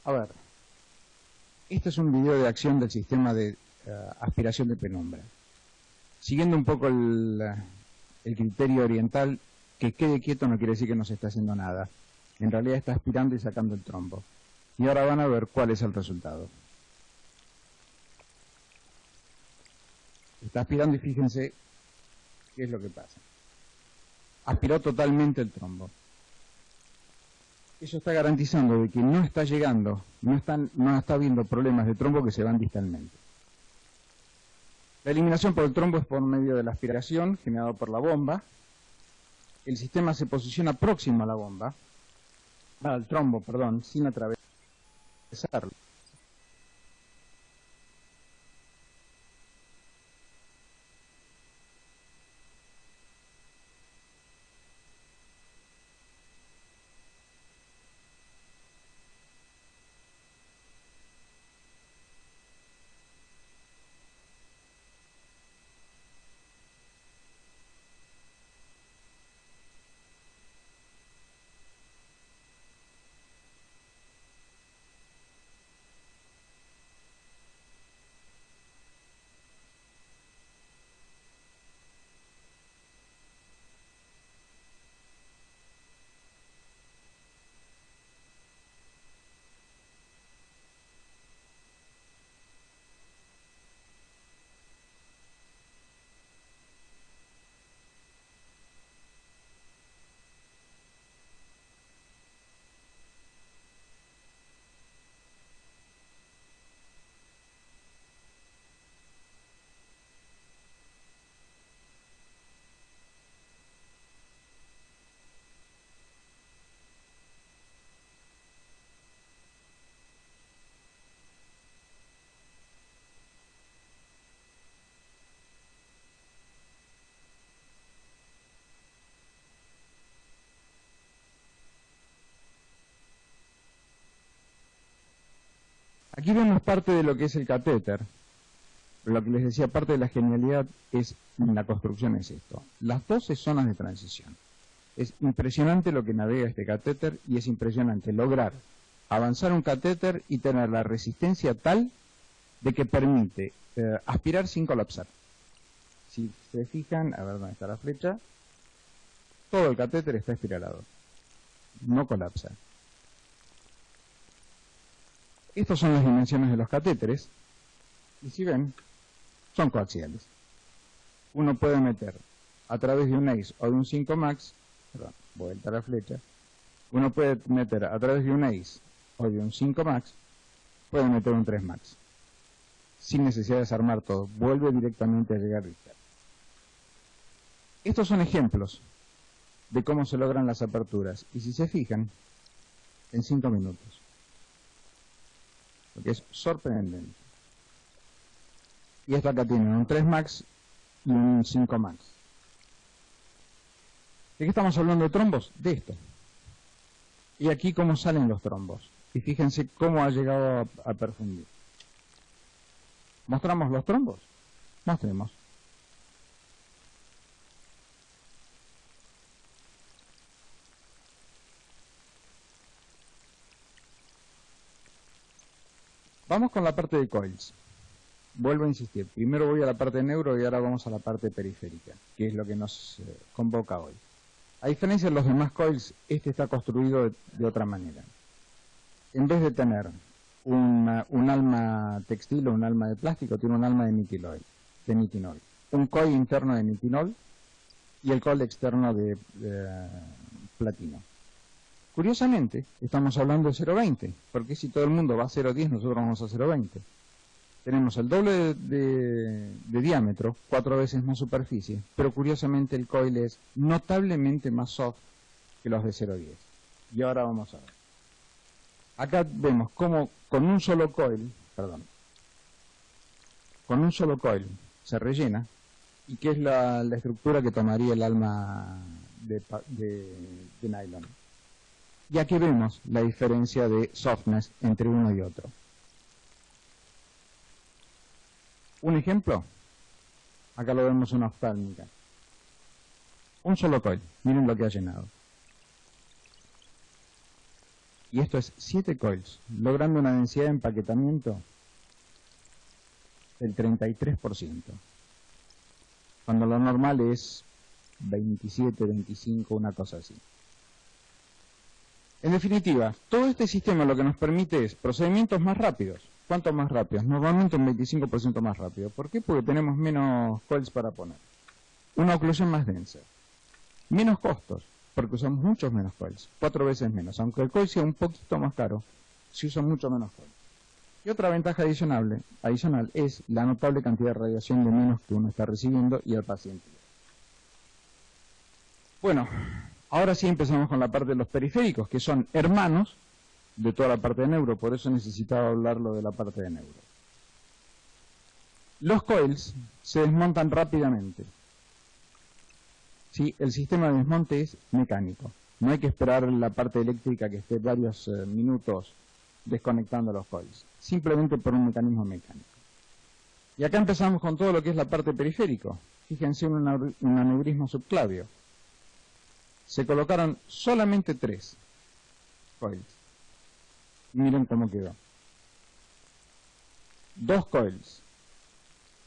A ver, este es un video de acción del sistema de aspiración de penumbra. Siguiendo un poco el criterio oriental, que quede quieto no quiere decir que no se está haciendo nada. En realidad está aspirando y sacando el trombo. Y ahora van a ver cuál es el resultado. Está aspirando y fíjense qué es lo que pasa. Aspiró totalmente el trombo. Eso está garantizando de que no está llegando, no está habiendo problemas de trombo que se van distalmente. La eliminación por el trombo es por medio de la aspiración generada por la bomba. El sistema se posiciona próximo a la bomba, al trombo, perdón, sin atravesarlo. Aquí vemos parte de lo que es el catéter. Lo que les decía, parte de la genialidad es la construcción es esto. Las 12 zonas de transición. Es impresionante lo que navega este catéter y es impresionante lograr avanzar un catéter y tener la resistencia tal de que permite aspirar sin colapsar. Si se fijan, a ver dónde está la flecha, todo el catéter está espiralado. No colapsa. Estas son las dimensiones de los catéteres, y si ven, son coaxiales. Uno puede meter a través de un ACE o de un 5 Max, perdón, vuelta a la flecha, uno puede meter a través de un ACE o de un 5 Max, puede meter un 3 Max, sin necesidad de desarmar todo, vuelve directamente a llegar a Richter. Estos son ejemplos de cómo se logran las aperturas, y si se fijan, en 5 minutos. Lo que es sorprendente. Y esto acá tienen un 3 max y un 5 max. ¿De qué estamos hablando de trombos? De esto. Y aquí cómo salen los trombos. Y fíjense cómo ha llegado a perfundir. ¿Mostramos los trombos? Mostremos. Vamos con la parte de coils. Vuelvo a insistir. Primero voy a la parte de neuro y ahora vamos a la parte periférica, que es lo que nos convoca hoy. A diferencia de los demás coils, este está construido de otra manera. En vez de tener un alma textil o un alma de plástico, tiene un alma de nitinol. Un coil interno de nitinol y el coil externo de platino. Curiosamente, estamos hablando de 0,20, porque si todo el mundo va a 0,10, nosotros vamos a 0,20. Tenemos el doble de diámetro, 4 veces más superficie, pero curiosamente el coil es notablemente más soft que los de 0,10. Y ahora vamos a ver. Acá vemos cómo con un solo coil se rellena, y qué es la estructura que tomaría el alma de nylon. Y aquí vemos la diferencia de softness entre uno y otro. Un ejemplo, acá lo vemos una oftálmica. Un solo coil, miren lo que ha llenado. Y esto es 7 coils, logrando una densidad de empaquetamiento del 33%. Cuando lo normal es 27, 25, una cosa así. En definitiva, todo este sistema lo que nos permite es procedimientos más rápidos. ¿Cuánto más rápidos? Normalmente un 25% más rápido. ¿Por qué? Porque tenemos menos coils para poner. Una oclusión más densa. Menos costos, porque usamos muchos menos coils. 4 veces menos. Aunque el coil sea un poquito más caro, se usa mucho menos coils. Y otra ventaja adicional es la notable cantidad de radiación de menos que uno está recibiendo y el paciente. Bueno, ahora sí empezamos con la parte de los periféricos, que son hermanos de toda la parte de neuro, por eso necesitaba hablarlo de la parte de neuro. Los coils se desmontan rápidamente. ¿Sí? El sistema de desmonte es mecánico. No hay que esperar la parte eléctrica que esté varios minutos desconectando los coils. Simplemente por un mecanismo mecánico. Y acá empezamos con todo lo que es la parte periférico. Fíjense en un aneurisma subclavio. Se colocaron solamente 3 coils. Miren cómo quedó. 2 coils.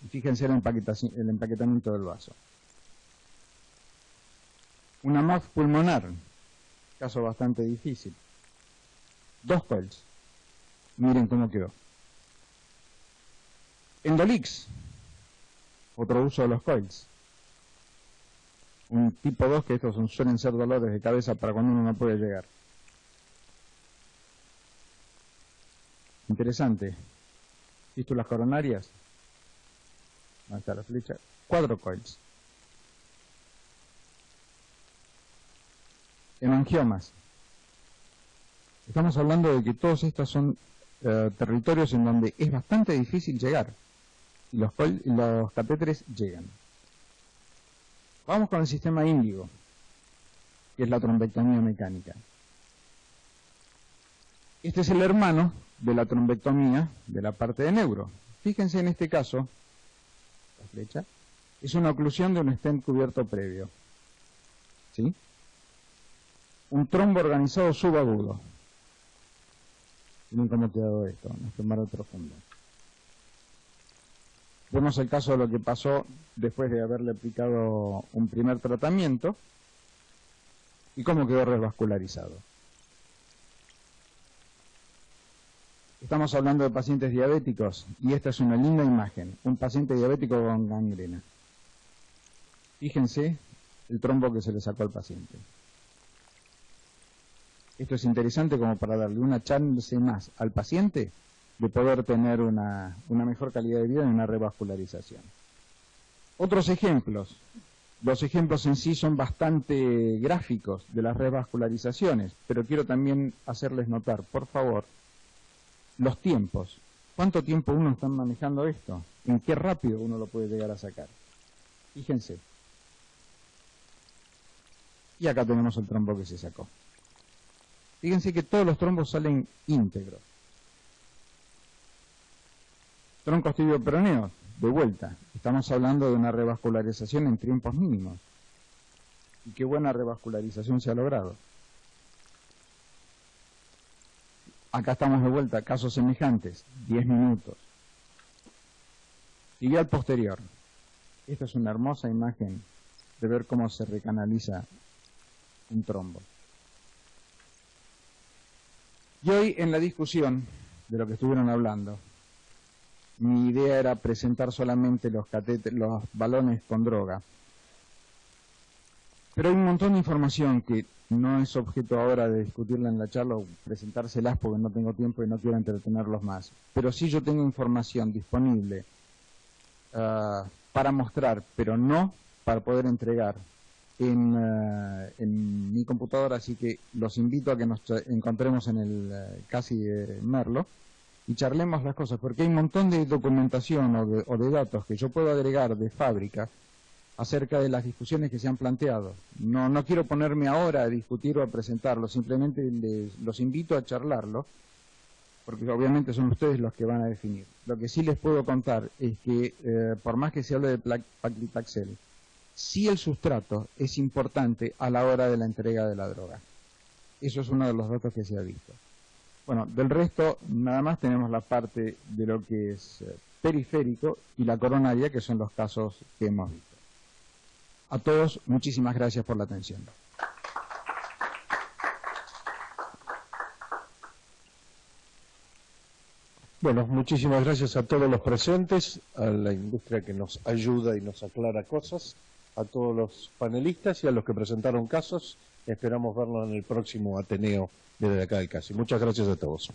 Y fíjense el empaquetamiento del vaso. Una MAF pulmonar. Caso bastante difícil. 2 coils. Miren cómo quedó. Endolix. Otro uso de los coils. Un tipo 2, que estos suelen ser dolores de cabeza para cuando uno no puede llegar. Interesante. Fístulas coronarias. Ahí está la flecha. 4 coils. Hemangiomas. Estamos hablando de que todos estos son territorios en donde es bastante difícil llegar. Y los catéteres llegan. Vamos con el sistema índigo, que es la trombectomía mecánica. Este es el hermano de la trombectomía de la parte de neuro. Fíjense en este caso, la flecha, es una oclusión de un stent cubierto previo. ¿Sí? Un trombo organizado subagudo. Miren cómo ha quedado esto, en este mar profundo. Vemos el caso de lo que pasó después de haberle aplicado un primer tratamiento y cómo quedó revascularizado. Estamos hablando de pacientes diabéticos y esta es una linda imagen, un paciente diabético con gangrena. Fíjense el trombo que se le sacó al paciente. Esto es interesante como para darle una chance más al paciente de poder tener una mejor calidad de vida y una revascularización. Otros ejemplos. Los ejemplos en sí son bastante gráficos de las revascularizaciones, pero quiero también hacerles notar, por favor, los tiempos. ¿Cuánto tiempo uno está manejando esto? en qué rápido uno lo puede llegar a sacar. Fíjense. Y acá tenemos el trombo que se sacó. Fíjense que todos los trombos salen íntegros. Troncos tibio-peroneos, de vuelta. Estamos hablando de una revascularización en tiempos mínimos. Y qué buena revascularización se ha logrado. Acá estamos de vuelta, casos semejantes, 10 minutos. Sigue al posterior. Esta es una hermosa imagen de ver cómo se recanaliza un trombo. Y hoy en la discusión de lo que estuvieron hablando, mi idea era presentar solamente los balones con droga. Pero hay un montón de información que no es objeto ahora de discutirla en la charla o presentárselas porque no tengo tiempo y no quiero entretenerlos más. Pero sí yo tengo información disponible para mostrar, pero no para poder entregar en mi computadora, así que los invito a que nos encontremos en el casi Merlo y charlemos las cosas, porque hay un montón de documentación o de datos que yo puedo agregar de fábrica acerca de las discusiones que se han planteado. No quiero ponerme ahora a discutir o a presentarlo, simplemente los invito a charlarlo, porque obviamente son ustedes los que van a definir. Lo que sí les puedo contar es que, por más que se hable de paclitaxel, sí el sustrato es importante a la hora de la entrega de la droga. Eso es uno de los datos que se ha visto. Bueno, del resto, nada más tenemos la parte de lo que es periférico y la coronaria, que son los casos que hemos visto. A todos, muchísimas gracias por la atención. Bueno, muchísimas gracias a todos los presentes, a la industria que nos ayuda y nos aclara cosas, a todos los panelistas y a los que presentaron casos. Esperamos verlos en el próximo Ateneo desde acá del CASI. Muchas gracias a todos.